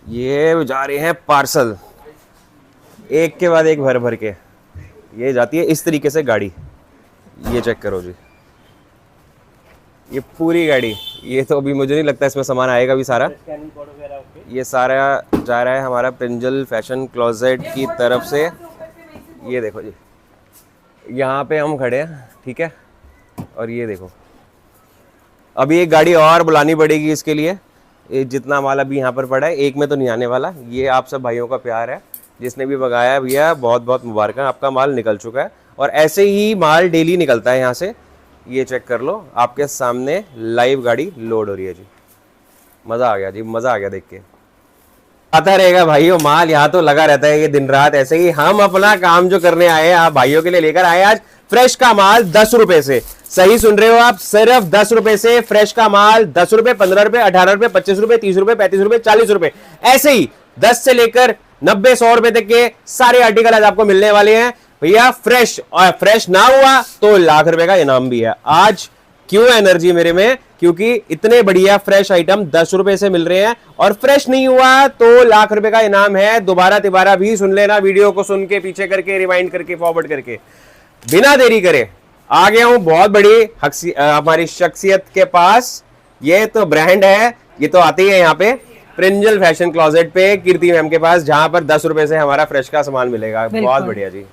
ये जा रहे हैं पार्सल, एक के बाद एक भर भर के। ये जाती है इस तरीके से गाड़ी। ये चेक करो जी, ये पूरी गाड़ी। ये तो अभी मुझे नहीं लगता इसमें सामान आएगा भी सारा। ये सारा जा रहा है हमारा प्रिंजल फैशन क्लोजेट की तरफ से। ये देखो जी, यहाँ पे हम खड़े हैं, ठीक है। और ये देखो, अभी एक गाड़ी और बुलानी पड़ेगी इसके लिए। ये जितना माल अभी यहाँ पर पड़ा है, एक में तो नहीं आने वाला। ये आप सब भाइयों का प्यार है, जिसने भी मंगाया भैया बहुत बहुत मुबारक, आपका माल निकल चुका है। और ऐसे ही माल डेली निकलता है यहाँ से। ये चेक कर लो, आपके सामने लाइव गाड़ी लोड हो रही है जी। मज़ा आ गया जी, मज़ा आ गया देख के। आता रहेगा भाइयों माल, यहाँ तो लगा रहता है ये दिन रात ऐसे ही। हम अपना काम जो करने आए हैं, आप भाइयों के लिए लेकर आए आज फ्रेश का माल 10 रुपए से। सही सुन रहे हो आप, सिर्फ 10 रुपए से फ्रेश का माल। 10 रुपए, 15 रुपए, 18 रुपए, 25 रुपए, 30 रुपए, 35 रुपए, 40 रुपए, ऐसे ही 10 से लेकर 90, 100 रुपए तक के सारे आर्टिकल आज आपको मिलने वाले हैं भैया फ्रेश। और फ्रेश ना हुआ तो लाख रुपए का इनाम भी है। आज क्यों एनर्जी मेरे में, क्योंकि इतने बढ़िया फ्रेश आइटम 10 रुपए से मिल रहे हैं। और फ्रेश नहीं हुआ तो लाख रुपए का इनाम है। दोबारा तिबारा भी सुन लेना, वीडियो को सुन के पीछे करके, रिवाइंड करके, फॉरवर्ड करके। बिना देरी करे आ गया हूं बहुत बड़ी हमारी शख्सियत के पास। ये तो ब्रांड है, ये तो आती है यहाँ पे प्रिंजल फैशन क्लोजेट पे, कीर्ति मैम के पास, जहां पर 10 रुपए से हमारा फ्रेश का सामान मिलेगा। बहुत बढ़िया जी।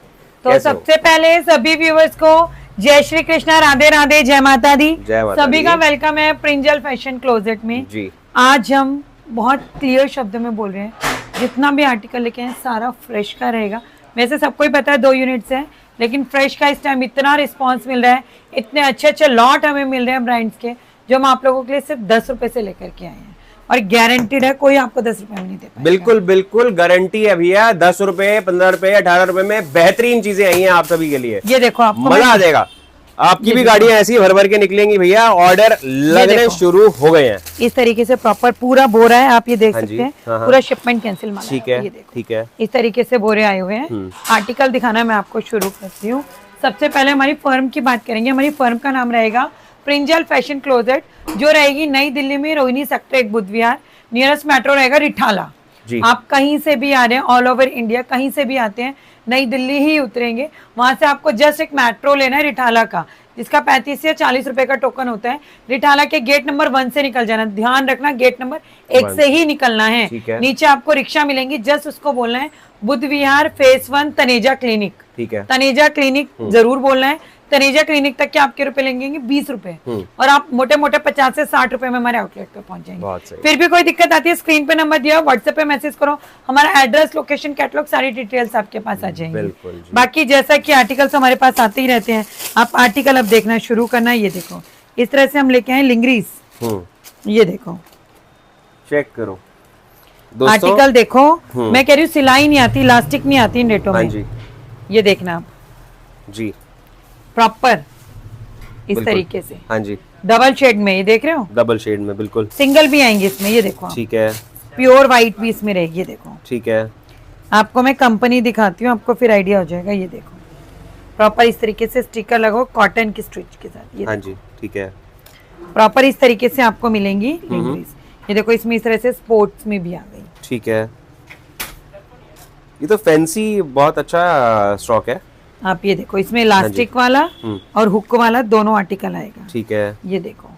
तो सबसे पहले सभी व्यूवर्स को जय श्री कृष्णा, राधे राधे, जय माता दी। सभी का वेलकम है प्रिंजल फैशन क्लोजेट में जी। आज हम बहुत क्लियर शब्दों में बोल रहे हैं, जितना भी आर्टिकल लेके हैं सारा फ्रेश का रहेगा। वैसे सबको ही पता है 2 यूनिट्स है, लेकिन फ्रेश का इस टाइम इतना रिस्पांस मिल रहा है, इतने अच्छे अच्छे लॉट हमें मिल रहे हैं ब्रांड्स के, जो हम आप लोगों के लिए सिर्फ 10 रुपए से लेकर के आए हैं। और गारंटीड है, कोई आपको 10 रुपए में नहीं दे पाएगा। बिल्कुल बिल्कुल गारंटी है भैया। 10 रुपए, 15 रुपए, 18 रुपए में बेहतरीन चीजें आई हैं आप सभी के लिए। ये देखो, आपको मजा आ जाएगा। आपकी भी गाड़ियां ऐसी भर भर के निकलेंगी भैया। ऑर्डर लगने शुरू हो गए हैं। इस तरीके से प्रॉपर पूरा बोरा है, आप ये देख सकते हैं। पूरा शिपमेंट कैंसिल माल, ठीक है, ठीक है। इस तरीके से बोरे आए हुए हैं। आर्टिकल दिखाना मैं आपको शुरू करती हूँ। सबसे पहले हमारी फर्म की बात करेंगे। हमारी फर्म का नाम रहेगा प्रिंजल फैशन क्लोजेट, जो रहेगी नई दिल्ली में, रोहिणी सेक्टर 1 बुद्ध विहार। नियरेस्ट मेट्रो रहेगा रिठाला। आप कहीं से भी आ रहे हैं, ऑल ओवर इंडिया कहीं से भी आते हैं, नई दिल्ली ही उतरेंगे, वहां से आपको जस्ट एक मेट्रो लेना है रिठाला का, जिसका 35 या 40 रुपए का टोकन होता है। रिठाला के गेट नंबर 1 से निकल जाना, ध्यान रखना गेट नंबर 1 से ही निकलना है। नीचे आपको रिक्शा मिलेंगी, जस्ट उसको बोलना है बुद्ध विहार फेज 1 तनेजा क्लिनिक। ठीक है, तनेजा क्लिनिक जरूर बोलना है। तनेजा क्लिनिक तक के आपके रुपए लेंगे 20 रुपए, और आप मोटे मोटे 50 से 60 रुपए में हमारे आउटलेट पे पहुंच जाएंगे। फिर भी कोई दिक्कत आती है, स्क्रीन पे नंबर दिया, व्हाट्सएप पे मैसेज करो, हमारा एड्रेस, लोकेशन, कैटलॉग, सारी डिटेल्स आपके पास आ जाएंगे। बाकी जैसा कि आर्टिकल्स हमारे पास आते ही रहते हैं, आप आर्टिकल अब देखना शुरू करना। ये देखो, इस तरह से हम लेके आए लिंगरीज। ये देखो, चेक करो आर्टिकल देखो। मैं कह रही हूँ सिलाई नहीं आती, इलास्टिक नहीं आती इन रेटों में। ये देखना आप जी, प्रॉपर इस तरीके से। हाँ जी, डबल शेड में, ये देख रहे हो, डबल शेड में बिल्कुल। सिंगल भी आएंगे इसमें, ये देखो। ठीक है, प्योर व्हाइट भी इसमें रहेगी, ये देखो। ठीक है, आपको मैं कंपनी दिखाती हूँ, आपको फिर आइडिया हो जाएगा। ये देखो, प्रॉपर इस तरीके से स्टिकर लगाओ कॉटन की स्टिच के साथ। हाँ जी, ठीक है, प्रॉपर इस तरीके से आपको मिलेंगी। ये देखो, इसमें इस तरह से स्पोर्ट्स में भी आ गई। ठीक है, ये तो फैंसी बहुत अच्छा स्टॉक है। आप ये देखो, इसमें इलास्टिक वाला और हुक वाला दोनों आर्टिकल आएगा। ठीक है, ये देखो,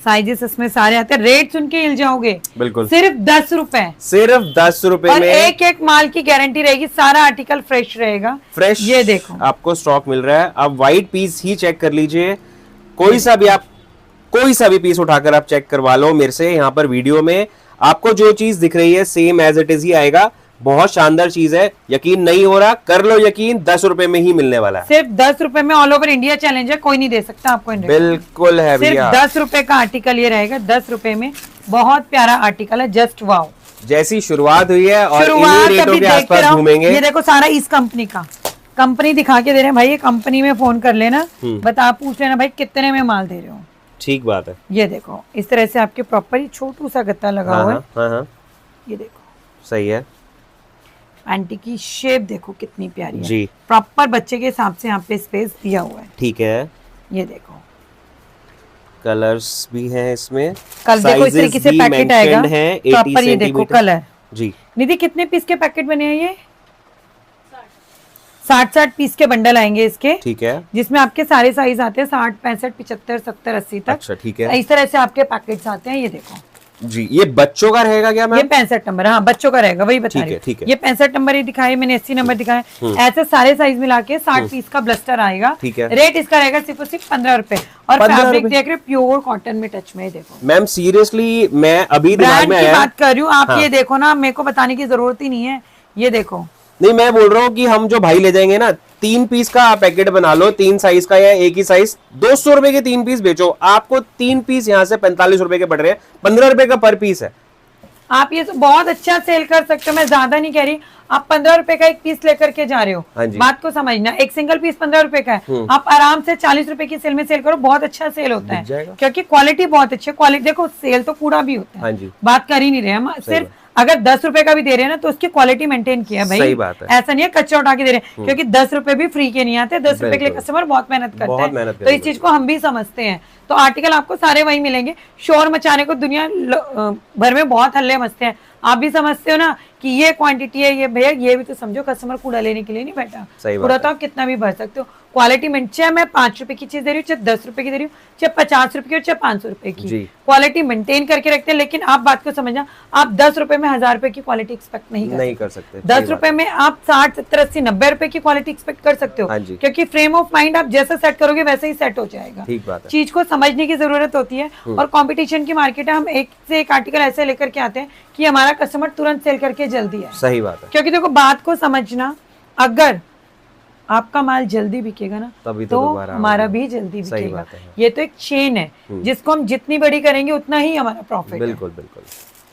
साइजेस इसमें सारे आते हैं। रेट सुन के हिल जाओगे, बिल्कुल सिर्फ 10 रुपए, सिर्फ 10 रुपए में एक एक माल की गारंटी रहेगी, सारा आर्टिकल फ्रेश रहेगा। फ्रेश, ये देखो आपको स्टॉक मिल रहा है। अब व्हाइट पीस ही चेक कर लीजिए, कोई सा भी पीस उठाकर आप चेक करवा लो मेरे से। यहाँ पर वीडियो में आपको जो चीज दिख रही है सेम एज इट इज ही आएगा। बहुत शानदार चीज है, यकीन नहीं हो रहा कर लो यकीन, 10 रुपए में ही मिलने वाला है। सिर्फ 10 रुपए में ऑल ओवर इंडिया चैलेंज है, कोई नहीं दे सकता आपको। बिल्कुल है भैया, सिर्फ 10 रुपए का आर्टिकल ये रहेगा। 10 रुपए में बहुत प्यारा आर्टिकल है, जस्ट वाओ। जैसी शुरुआत हुई है और इन्हीं रेटों के आसपास घूमेंगे। ये देखो, सारा इस कंपनी का, कंपनी दिखा के दे रहे हैं भाई। ये कंपनी में फोन कर लेना, बता पूछ लेना भाई कितने में माल दे रहे हो। ठीक बात है। ये देखो, इस तरह से आपके प्रॉपर छोटू सा गत्ता लगा हुआ है। ये देखो, सही है। पैंटी की शेप देखो कितनी प्यारी है जी। प्रॉपर बच्चे के हिसाब से यहाँ पे स्पेस दिया हुआ है। ठीक है, ये देखो, कलर्स भी हैं इसमें, कल देखो इस तरीके से Sizes भी पैकेट आएगा mentioned हैं, 80 प्रॉपर। ये देखो सेंटीमीटर। कलर। जी निधि कितने पीस के पैकेट बने हैं ये? 60 पीस के बंडल आएंगे इसके, ठीक है। जिसमें आपके सारे साइज आते हैं 60, 65, 75, 70, 80 तक। अच्छा ठीक है इस तरह से आपके पैकेट्स आते हैं। ये देखो जी। ये बच्चों का रहेगा क्या ये मैम? 65 नंबर, हाँ बच्चों का रहेगा, वही बता ठीक रही है, हूँ। ठीक है। ये 65 नंबर ही दिखाए मैंने, 80 नंबर दिखाए, ऐसे सारे साइज मिला के 60 पीस का ब्लस्टर आएगा। ठीक है। रेट इसका रहेगा सिर्फ और सिर्फ 15 रुपए। और 15 फैब्रिक रुपए। देख रहे प्योर कॉटन में टच में। देखो मैम सीरियसली मैं अभी दिमाग ब्रांड में की आया, बात कर रही हूँ, आप हाँ। ये देखो ना, मेरे को बताने की जरूरत ही नहीं है। ये देखो नहीं मैं बोल रहा हूँ कि हम जो भाई ले जाएंगे ना, 3 पीस का आप पैकेट बना लो, 3 साइज का या एक ही साइज, 200 रुपए के 3 पीस बेचो, आपको 3 पीस यहाँ से 45 रुपए के पड़ रहे हैं, 15 रुपए का पर पीस है। आप ये बहुत अच्छा सेल कर सकते हो, मैं ज्यादा नहीं कह रही। आप 15 रुपए का एक पीस लेकर के जा रहे हो, हाँ जी। बात को समझना। एक सिंगल पीस 15 रुपए का है, आप आराम से 40 रुपए की सेल में सेल करो, बहुत अच्छा सेल होता बिक है। जाएगा। क्योंकि क्वालिटी बहुत अच्छी है। क्वालिटी देखो, सेल तो पूरा भी होता है, हाँ जी। बात कर ही नहीं रहे हम। सिर्फ अगर 10 रुपए का भी दे रहे हैं ना, तो उसकी क्वालिटी मेंटेन किया भाई। सही बात है। ऐसा नहीं है कच्चा उठा के दे रहे हैं, क्योंकि 10 रुपए भी फ्री के नहीं आते। 10 रुपए के लिए बिल्कुल। कस्टमर बहुत मेहनत करते बहुत मेहनत हैं, तो इस चीज को हम भी समझते हैं। तो आर्टिकल आपको सारे वही मिलेंगे। शोर मचाने को दुनिया भर में बहुत हल्ले मचते हैं, आप भी समझते हो ना कि ये क्वांटिटी है। ये भैया ये भी तो समझो, कस्टमर कूड़ा लेने के लिए नहीं बैठा। सही बात कूड़ा है। तो आप कितना भी भर सकते हो। क्वालिटी में चाहे मैं 5 रुपए की चीज दे रही हूँ, चाहे 10 रुपए की दे रही हूँ, चाहे 50 रुपए की, चाहे 500 रुपए की, जी। क्वालिटी मेंटेन करके रखते हैं। लेकिन आप बात को समझना, आप 10 रुपए में 1000 रुपए की क्वालिटी एक्सपेक्ट नहीं कर सकते। 10 रुपए में आप 60, 70, 80, 90 रुपए की क्वालिटी एक्सपेक्ट कर सकते हो। हाँ जी। क्योंकि फ्रेम ऑफ माइंड आप जैसा सेट करोगे वैसे ही सेट हो जाएगा। ठीक बात है। चीज को समझने की जरूरत होती है। और कंपटीशन की मार्केट है, हम एक से एक आर्टिकल ऐसे लेकर के आते हैं कि हमारा कस्टमर तुरंत सेल करके जल्दी है। सही बात है। क्योंकि देखो बात को समझना, अगर आपका माल जल्दी बिकेगा ना, तभी तो दोबारा हमारा आओगे। भी जल्दी सही बिकेगा। बात है। ये तो एक चेन है, जिसको हम जितनी बड़ी करेंगे उतना ही हमारा प्रॉफिट है। बिल्कुल बिल्कुल।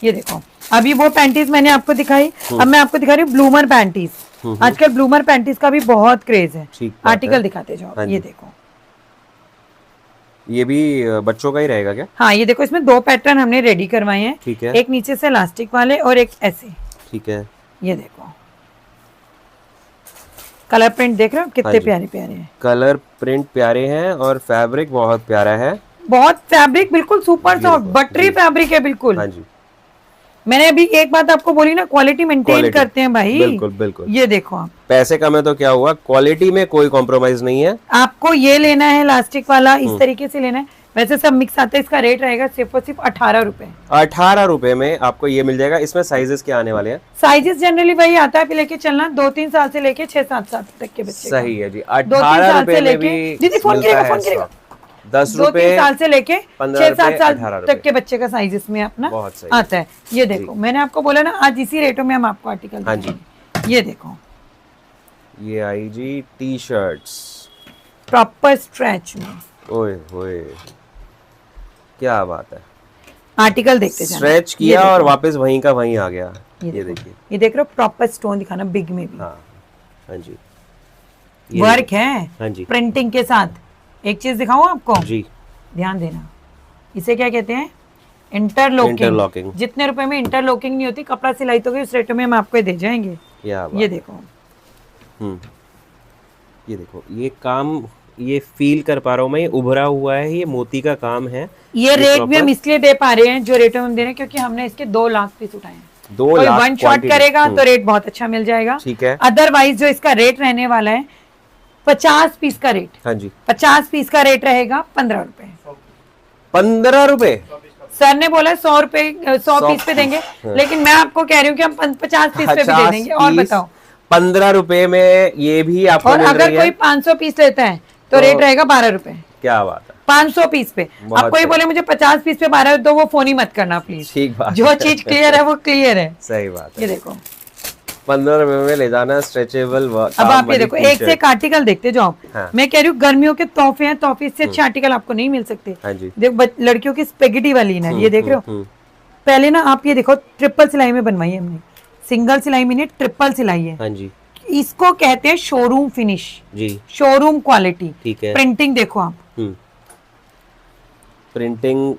ये देखो, अभी वो पैंटीज मैंने आपको दिखाई, अब मैं आपको दिखा रही हूँ ब्लूमर पैंटीज। आजकल ब्लूमर पैंटीज का भी बहुत क्रेज है। ठीक बात आर्टिकल है। दिखाते जाओ। हाँ ये जी। देखो, ये भी बच्चों का ही रहेगा क्या? हाँ ये देखो, इसमें 2 पैटर्न हमने रेडी करवाए हैं। ठीक है। एक नीचे से इलास्टिक वाले और एक ऐसे। ठीक है। ये देखो कलर प्रिंट देख रहे हो कितने हाँ जी। प्यारे प्यारे हैं। कलर प्रिंट प्यारे हैं और फैब्रिक बहुत प्यारा है। बहुत फैब्रिक बिल्कुल सुपर सॉफ्ट बटरी फैब्रिक है बिल्कुल। हाँ जी। मैंने अभी एक बात आपको बोली ना, क्वालिटी मेंटेन Quality, करते हैं भाई। बिल्कुल बिल्कुल। ये देखो, आप पैसे कम है तो क्या हुआ, क्वालिटी में कोई कॉम्प्रोमाइज नहीं है। आपको ये लेना है इलास्टिक वाला, इस तरीके से लेना है। वैसे सब मिक्स आता है, इसका रेट रहेगा सिर्फ और सिर्फ 18 रुपए। 18 रुपए में आपको ये मिल जाएगा। इसमें साइजेस क्या आने वाले हैं? साइजेस जनरली वही आता है, फिर लेके चलना 2-3 साल से लेके 6-7 साल तक के बच्चे का। सही है जी। 2-3 18 साल रुपए से में लेके, भी दीदी फोन मिलता करेगा, है फोन करेगा। 10 2-3 रुपए साल से लेके 15 6-7 साल 18 तक के बच्चे का साइज इसमें अपना बहुत सही आता है। ये देखो, मैंने आपको बोला ना, आज इसी रेटों में हम आपको आर्टिकल हाँ जी। देंगे। ये देखो, ये I G T shirts, proper stretch में ओए होए क्या बात है। आर्टिकल देखते जाना। स्ट्रेच ये किया देखो, और वापस वहीं का वहीं आ गया। ये देखो, देखिए। ये देख रहे हो, प्रॉपर स्टोन दिखाना बिग में भी। हाँ हाँ जी। ये वर्क है हाँ जी। प्रिंटिंग के साथ। एक चीज दिखाऊं आपको, जी। ध्यान देना, इसे क्या कहते हैं? इंटरलॉकिंग। इंटरलॉकिंग। जितने रुपए में इंटरलॉकिंग नहीं होती, कपड़ा सिलाई तो उस रेटों में हम आपको दे जाएंगे। ये देखो, ये देखो, ये काम ये फील कर पा रहा हूँ मैं, ये उभरा हुआ है, ये मोती का काम है। ये रेट भी हम इसलिए दे पा रहे हैं जो रेट हम दे रहे हैं, क्योंकि हमने इसके 2 लाख पीस उठाए हैं। 2 कोई लाख वन शॉट quantity। करेगा तो रेट बहुत अच्छा मिल जाएगा। ठीक है। अदरवाइज जो इसका रेट रहने वाला है 50 पीस का रेट, हाँ जी। 50 पीस का रेट रहेगा 15 रुपए। 15 रुपए? सर ने बोला 100 रुपए 100 पीस पे देंगे, लेकिन मैं आपको कह रही हूँ कि हम 50 पीस पे भी दे देंगे। और बताओ, 15 रुपए में ये भी आपको और मिल अगर रही है? कोई 500 पीस लेता है तो रेट रहेगा 12 रुपए। क्या बात है। 500 पीस पे। बहुत अब कोई सही। बोले मुझे 50 पीस पे 12, तो वो फोन ही मत करना प्लीज। ठीक बात जो चीज क्लियर है वो क्लियर है। सही बात है। ये देखो, 15 रुपए में ले जाना स्ट्रेचेबल। अब आप ये देखो, एक से एक आर्टिकल देखते जाओ। हाँ। मैं कह रही हूँ गर्मियों के तोहफे हैं, तोहफे इससे अच्छे आर्टिकल आपको नहीं मिल सकते। हाँ जी। देखो लड़कियों की स्पेगेटी वाली इनर, ये देख रहे हो। पहले ना आप ये देखो, ट्रिपल सिलाई में बनवाई है हमने, सिंगल सिलाई में नहीं, ट्रिपल सिलाई है। हाँ जी। इसको कहते हैं शोरूम फिनिश, जी। Showroom quality. ठीक है। प्रिंटिंग देखो आप, प्रिंटिंग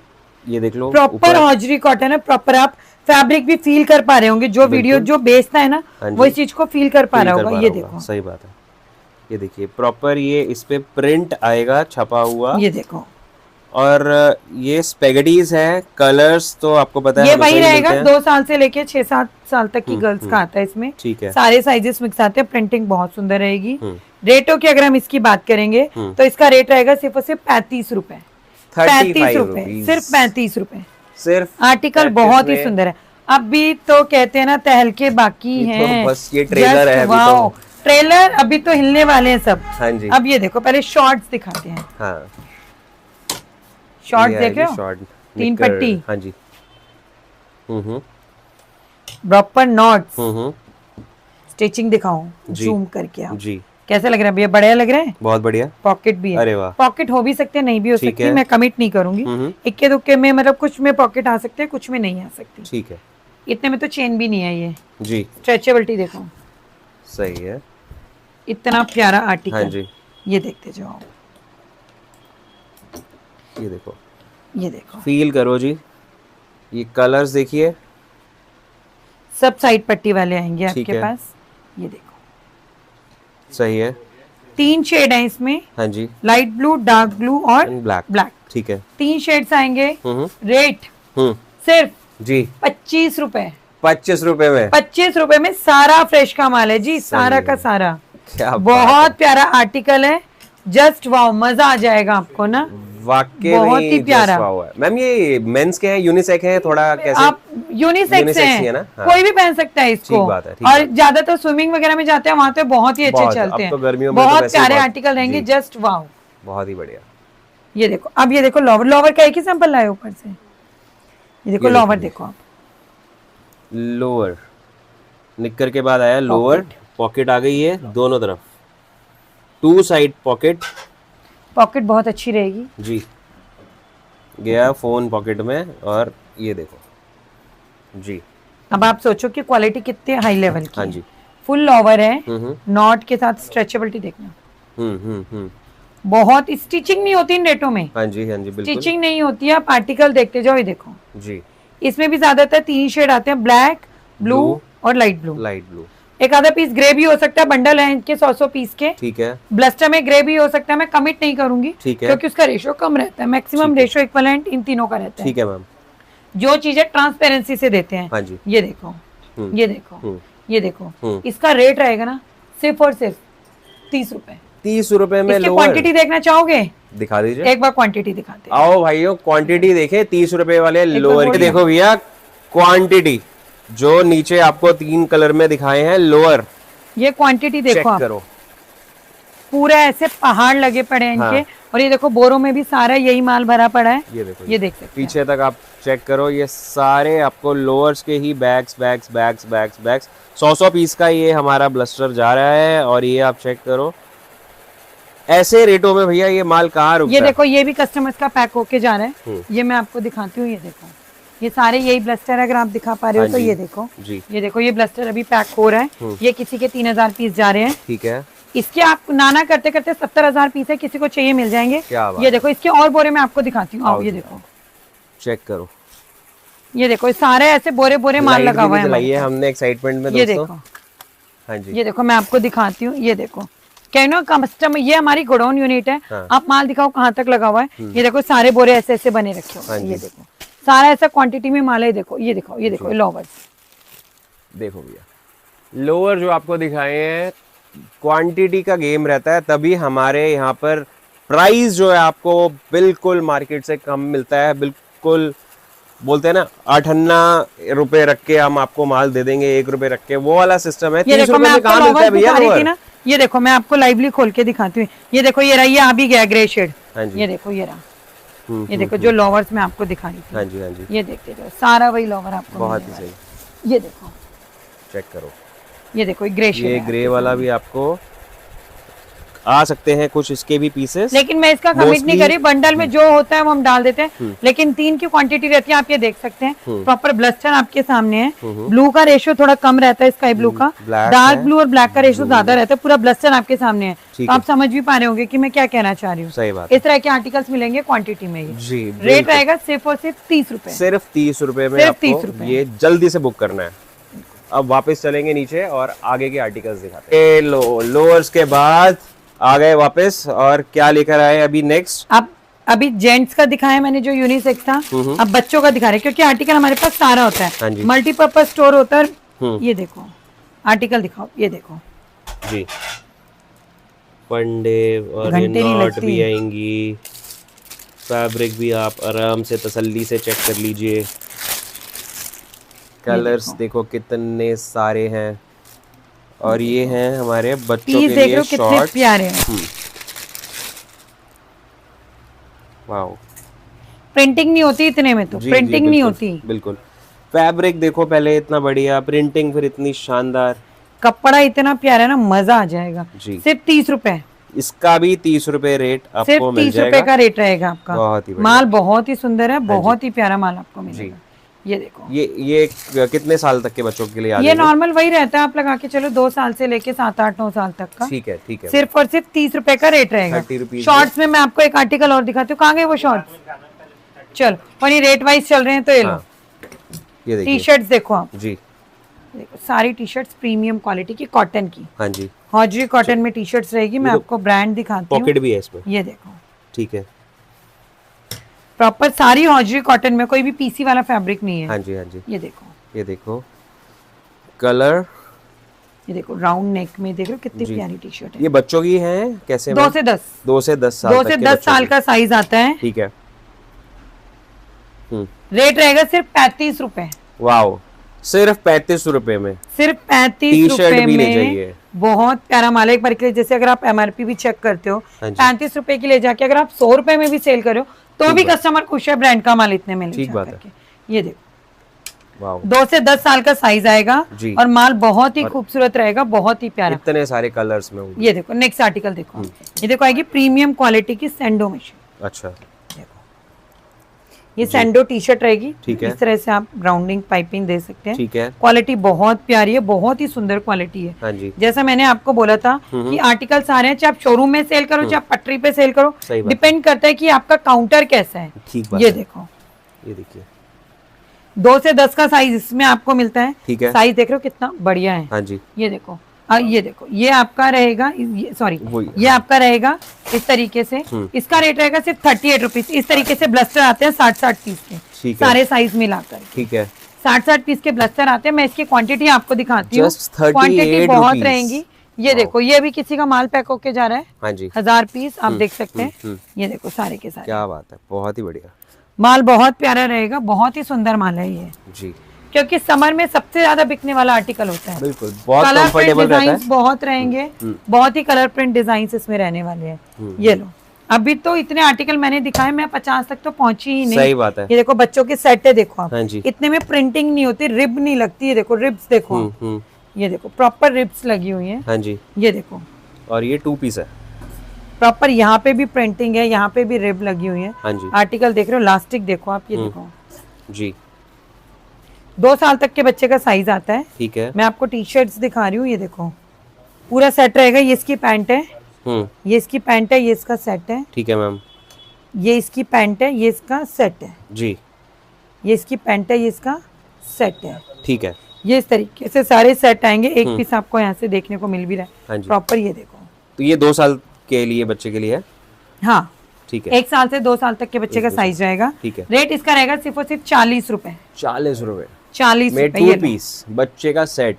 ये देख लो, प्रॉपर हॉजरी कॉटन है, प्रॉपर आप फैब्रिक भी फील कर पा रहे होंगे। जो वीडियो जो बेचता है ना, हाँ जी। वो इस चीज को फील कर पा रहा होगा। ये देखो, सही बात है। ये देखिए, प्रॉपर ये इस पे प्रिंट आएगा छपा हुआ। ये देखो, और ये स्पेगेटीज है, कलर्स तो आपको पता है ये हमेशा वही ही रहेगा, मिलते हैं। 2 साल से लेके 6-7 साल तक की गर्ल्स का आता है इसमें। ठीक है। सारे साइजेस मिक्स आते हैं, प्रिंटिंग बहुत सुंदर रहेगी। हम्म। रेटों की अगर हम इसकी बात करेंगे तो इसका रेट रहेगा सिर्फ और सिर्फ 35 रुपए। 35 रुपए, सिर्फ 35 रुपए। सिर्फ आर्टिकल 35 बहुत ही में। सुंदर है। अभी तो कहते हैं ना तहलके बाकी ये तो हैं। बस ये ट्रेलर है अभी वाओ, तो। ट्रेलर अभी तो हिलने वाले हैं सब। हाँ जी। अब ये देखो, पहले शॉर्ट्स दिखाते हैं। हाँ, शॉर्ट्स ये है देख रहे जी हो, शॉर्ट 3 निक्कर। पट्टी, हाँ जी। Hmm. Proper knots. Hmm. Stitching दिखाऊं जी। जूम करके आप, जी, कैसे लग रहा है भैया? बढ़िया लग रहा है। बहुत बढ़िया। पॉकेट भी है। अरे वाह। पॉकेट हो भी सकते हैं, नहीं भी हो ठीक सकती, है। मैं कमिट नहीं करूंगी। इक्के दुक्के में मतलब कुछ में पॉकेट आ सकते हैं, कुछ में नहीं आ सकती। ठीक है इतने में तो चेन भी नहीं है ये। जी, स्ट्रेचेबिलिटी देखो, सही है। इतना प्यारा आर्टिकल। हाँ जी, ये देखते जाओ, ये देखो, ये देखो, फील करो जी, ये कलर्स देखिए। सब साइड पट्टी वाले आएंगे ठीक आपके है। पास। ये देखो, सही है। 3 शेड है इसमें, हाँ जी, लाइट ब्लू, डार्क ब्लू और ब्लैक। ब्लैक। ठीक है। 3 शेड्स आएंगे। रेट हम्म। सिर्फ जी, 25 रुपए। 25 रुपए में। 25 रुपए में सारा फ्रेश का माल है जी, सारा का सारा। क्या बात बहुत प्यारा आर्टिकल है, जस्ट वाओ, मजा आ जाएगा आपको ना। वाकई बहुत में ही प्यारा। just wow है। मैम ये मेंस के हैं, यूनिसेक है, थोड़ा कैसे? आप यूनिसेक्स Unisex ही है हैं, ना? हाँ। कोई भी पहन सकता है इसको। ठीक बात है, ठीक और बात है। ज्यादातर स्विमिंग वगैरह में जाते हैं, वहां तो बहुत ही अच्छे बहुत, चलते अब तो हैं। गर्मियों में तो बहुत वैसे ही प्यारे बहुत- आर्टिकल रहेंगे, जी। Just wow. बहुत ही बढ़िया। ये देखो, अब ये देखो लोवर, लोवर का एक ही सैंपल लाए ऊपर से। ये देखो ये लोवर देखिए। देखो आप, लोअर, निक्कर के बाद आया लोअर। पॉकेट आ गई है दोनों तरफ, 2 साइड पॉकेट। पॉकेट बहुत अच्छी रहेगी। जी, गया फोन पॉकेट में। और ये देखो जी। अब आप सोचो कि क्वालिटी कितने हाई लेवल की हाँ है। जी। फुल लोवर है, हम्म नॉट के साथ स्ट्रेचेबिलिटी देखना। हम्म। बहुत स्टिचिंग नहीं होती इन रेटों में, हाँ जी, हाँ जी, बिल्कुल। स्टिचिंग नहीं होती है। आप आर्टिकल देखते जाओ, ये देखो, जी, इसमें भी ज्यादातर 3 शेड आते हैं, ब्लैक, ब्लू Blue, और लाइट ब्लू। Light blue. एक आधा पीस ग्रे भी हो सकता है, बंडल है इनके 100 पीस के। ठीक है। ब्लस्टर में ग्रे भी हो सकता है, मैं कमिट नहीं करूंगी ठीक है। क्योंकि उसका रेशो कम रहता है। मैक्सिमम ठीक है। रेशो इक्वलेंट इन तीनों का रहता है। ठीक है मैम। जो चीजें ट्रांसपेरेंसी से देते हैं। हाँ जी। ये देखो, ये देखो, ये देखो, हम्म। इसका रेट रहेगा ना सिर्फ और सिर्फ 30 रुपए। 30 रुपए में इसकी लोअर। क्वांटिटी देखना चाहोगे? दिखा दीजिए एक बार क्वांटिटी दिखाते हैं। आओ भाइयों, क्वांटिटी देखे 30 रुपए वाले बार लोअर के। बोलिए। देखो भैया, क्वांटिटी जो नीचे आपको 3 कलर में दिखाए हैं लोअर, ये क्वांटिटी चेक देखो आप, करो। पूरा ऐसे पहाड़ लगे पड़े हैं इनके। हाँ। और ये देखो बोरों में भी सारा यही माल भरा पड़ा है। ये देखो, ये देख सकते हैं। पीछे तक आप चेक करो, ये सारे आपको लोअर्स के ही bags bags bags bags bags. 100 piece का ये हमारा ब्लस्टर जा रहा है। और ये आप चेक करो, ऐसे रेटों में भैया ये माल कहाँ रुकता ये है? देखो, ये भी कस्टमर्स का पैक होके जा रहा है। ये मैं आपको दिखाती हूँ, ये देखो, ये सारे यही ब्लस्टर अगर आप दिखा पा रहे हो हाँ तो जी। ये देखो, जी, ये देखो, ये ब्लस्टर अभी पैक हो रहा है। ये किसी के 3000 पीस जा रहे हैं। ठीक है। इसके आप नाना करते करते 70,000 पीस है, किसी को चाहिए मिल जाएंगे। क्या बात ये देखो, इसके और बोरे में आपको दिखाती हूँ। आओ, आओ ये जी, देखो, चेक करो। ये देखो, ये सारे ऐसे बोरे बोरे माल लाइट लगा भी हुआ है हमारे जलाई है पास। हमने एक्साइटमेंट में ये दोस्तों। देखो, हाँ जी। ये देखो, मैं आपको दिखाती हूँ। ये देखो, कहना कस्टमर, ये हमारी गोडाउन यूनिट है। हाँ। आप माल दिखाओ कहाँ तक लगा हुआ है। ये देखो, सारे बोरे ऐसे ऐसे बने रखे हुए हाँ हैं। जी। ये देखो, सारा ऐसा क्वांटिटी में माल है। देखो, ये देखो, ये देखो, लोवर्स। देखो भैया, लोअर जो आपको दिखाए हैं, क्वांटिटी का गेम रहता है, तभी हमारे यहाँ पर प्राइस जो है आपको बिल्कुल मार्केट से कम मिलता है। बिल्कुल बोलते हैं ना, 8 रुपए रख के हम आपको माल दे देंगे, 1 रुपए रख के, वो वाला सिस्टम है। ये 30 देखो, रुपए मैं में आपको कहाँ मिलता है लोवर्स भैया दिखा रही थी लोअर? ना। ये देखो, मैं आपको लाइवली खोल के दिखाती हूँ। ये देखो, ये रहा, ये आ भी गया ग्रे शेड। हाँ जी। ये देखो, ये रहा। ये देखो, जो लोवर्स मैं आपको दिखा रही थी। हाँ जी, हाँ जी, ये देखते जाओ, सारा वही लोवर आपको बहुत ही मिलने वाला सही। है। ये देखो, चेक करो, ये देखो, ये ग्रे शेड ये है। ग्रे वाला भी आपको आ सकते हैं कुछ इसके भी पीसेस। लेकिन मैं इसका कमिट नहीं Mostly- करी, बंडल में जो होता है वो हम डाल देते हैं। लेकिन 3 की क्वांटिटी रहती है, आप ये देख सकते हैं। प्रॉपर ब्लस्टर आपके सामने है। ब्लू का रेशियो थोड़ा कम रहता है, स्काई ब्लू का। Black डार्क है। ब्लू और ब्लैक का रेशियो ज्यादा रहता है। पूरा ब्लस्टर आपके सामने है, ठीक तो है। आप समझ भी पा रहे होंगे कि मैं क्या कहना चाह रही हूँ। सही बात इस तरह के आर्टिकल्स मिलेंगे क्वांटिटी में। ये जी, रेट बिल्कुल। रहेगा सिर्फ और सिर्फ 30 रुपए। सिर्फ 30 रुपए में सिर्फ 30 आपको रुपए। ये जल्दी से बुक करना है। अब वापस चलेंगे नीचे और आगे के आर्टिकल्स दिखाते हैं। ये लो, लोअर्स के बाद आ गए वापस, और क्या लेकर आए अभी नेक्स्ट? अब अभी जेंट्स का दिखाया मैंने जो यूनिसेक्स था, अब बच्चों का दिखा रहे हैं, क्योंकि आर्टिकल हमारे पास सारा होता हाँ है, जी। मल्टीपर्पज स्टोर होता है। ये देखो आर्टिकल दिखाओ, ये देखो जी, फंडे और ये घंटे नहीं नॉट लगती। भी आएंगी, फैब्रिक भी आप आराम से तसल्ली से चेक कर लीजिए। कलर्स देखो कितने सारे हैं, और ये हैं हमारे बच्चों पीस के देख लिए लो कितने शॉर्ट्स। प्यारे हैं। वाओ, प्रिंटिंग नहीं होती इतने में, तो जी प्रिंटिंग जी नहीं बिल्कुल होती। बिल्कुल। फैब्रिक देखो पहले इतना बढ़िया, प्रिंटिंग फिर इतनी शानदार। कपड़ा इतना प्यारा है ना, मजा आ जाएगा। जी। सिर्फ 30 रुपए, इसका भी 30 रुपए रेट सिर्फ आपको मिल 30 रुपए जाएगा। का रेट रहेगा आपका। बहुत ही बढ़िया। माल बहुत ही सुंदर है, बहुत ही प्यारा माल आपको मिलेगा। ये देखो, ये कितने साल तक के बच्चों के लिए आ ये जाएगा? नॉर्मल वही रहता है, आप लगा के चलो 2 साल से लेके 7, 8, 9 साल तक का। ठीक है ठीक है। सिर्फ और सिर्फ 30 रुपए का रेट रहेगा। 30 रुपीज शॉर्ट्स में मैं आपको एक आर्टिकल और दिखाती हूँ, कहाँ गए वो शॉर्ट्स? चलो, और ये रेट वाइज चल रहे हैं, तो ये लो। हाँ, ये देखिए। टी शर्ट्स देखो आप, जी देखो सारी टी शर्ट्स प्रीमियम क्वालिटी की, कॉटन की, हाँ जी। हॉजरी कॉटन में टी शर्ट्स रहेगी। मैं आपको ब्रांड दिखाती हूँ, पॉकेट भी है इसमें। ये देखो ठीक है। प्रॉपर सारी हॉजरी कॉटन में, कोई भी पीसी वाला फैब्रिक नहीं है। हाँ जी हाँ जी। ये देखो कलर, ये देखो राउंड नेक में, देख रहे हो कितनी प्यारी टी शर्ट है। ये बच्चों की है कैसे? 2 से 10, 2 से 10 साल 2 तक से के 10 बच्चों साल की। का साइज आता है। ठीक है। रेट रहेगा सिर्फ 35 रुपए, वाओ, सिर्फ 35 रुपए में। सिर्फ 35 टी-शर्ट रुपए भी ले में। जाइए। बहुत प्यारा माल है। एक बार के लिए, जैसे अगर आप एमआरपी भी चेक करते हो, हाँ जी। 35 रुपए की ले जाके अगर आप 100 रुपए में भी सेल करो, तो भी कस्टमर खुश है, ब्रांड का माल इतने में ले ठीक बात है। जाके। ये देखो, वाओ, 2 से 10 साल का साइज आएगा जी। और माल बहुत ही खूबसूरत रहेगा, बहुत ही प्यारा। इतने सारे कलर्स में होंगे। ये देखो नेक्स्ट आर्टिकल देखो, ये देखो आएगी प्रीमियम क्वालिटी की सैंडो मशीन। अच्छा, ये सैंडो टी शर्ट रहेगी। ठीक है। इस तरह से आप ग्राउंडिंग पाइपिंग दे सकते हैं। ठीक है। क्वालिटी बहुत प्यारी है, बहुत ही सुंदर क्वालिटी है। हाँ जी। जैसा मैंने आपको बोला था कि आर्टिकल सारे हैं, चाहे आप शोरूम में सेल करो, चाहे आप पटरी पे सेल करो, सही बात। डिपेंड करता है कि आपका काउंटर कैसा है। ठीक बात ये है। देखो, ये देखिए। 2 से 10 का साइज इसमें आपको मिलता है। ठीक है। साइज देख रहे हो कितना बढ़िया है। हाँ जी। ये देखो, ये देखो, ये आपका रहेगा, सॉरी, ये आपका रहेगा इस तरीके से। इसका रेट रहेगा सिर्फ 38 रुपीज। इस तरीके से ब्लस्टर आते हैं 60-60 पीस के, ठीक है। सारे साइज मिलाकर। ठीक है। 60-60 पीस के ब्लस्टर आते हैं। मैं इसकी क्वांटिटी आपको दिखाती हूँ, Just 38 क्वांटिटी बहुत rupees। रहेंगी। ये देखो, ये भी किसी का माल पैक होके जा रहा है। हाँ जी। 1000 पीस आप देख सकते हैं। ये देखो सारे के सारे क्या बात है, बहुत ही बढ़िया। माल बहुत प्यारा रहेगा, बहुत ही सुंदर माल है ये, जी क्योंकि समर में सबसे ज्यादा बिकने वाला आर्टिकल होता है। बिल्कुल, बहुत कलर प्रिंट कंफर्टेबल रहता डिजाइन है। बहुत रहेंगे, बहुत ही कलर प्रिंट डिजाइन इसमें रहने वाले हैं। ये लो, अभी तो इतने आर्टिकल मैंने दिखाए, मैं 50 तक तो पहुंची ही नहीं। सही बात है। ये देखो बच्चों के सेट है, देखो आप। हाँ जी। इतने में प्रिंटिंग नहीं होती, रिब नहीं लगती। ये देखो रिब्स देखो आप। ये देखो प्रॉपर रिब्स लगी हुई है। हाँ जी। ये देखो, और ये 2 पीस है। प्रॉपर यहाँ पे भी प्रिंटिंग है, यहाँ पे भी रिब लगी हुई है। हाँ जी। आर्टिकल देख रहे हो, लास्टिक देखो आप। ये देखो, जी 2 साल तक के बच्चे का साइज आता है। ठीक है। मैं आपको टी शर्ट्स दिखा रही हूँ। ये देखो पूरा सेट रहेगा। ये इसकी पैंट है, ये इसकी पैंट है, ये इसका सेट है। ठीक है मैम। ये इसकी पैंट है, ये इसका सेट है। जी ये इसकी पैंट है, ये इसका सेट है। ठीक है। ये इस तरीके से सारे सेट आएंगे। एक पीस आपको यहाँ से देखने को मिल भी रहा हाँ है जी। प्रॉपर। ये देखो, तो ये 2 साल के लिए बच्चे के लिए है। हाँ, ठीक है। 1 साल से 2 साल तक के बच्चे का साइज रहेगा। ठीक है। रेट इसका रहेगा सिर्फ और सिर्फ 40 रुपए। 40 रुपए 40 में रुपए। 2 ये लो। पीस बच्चे का सेट।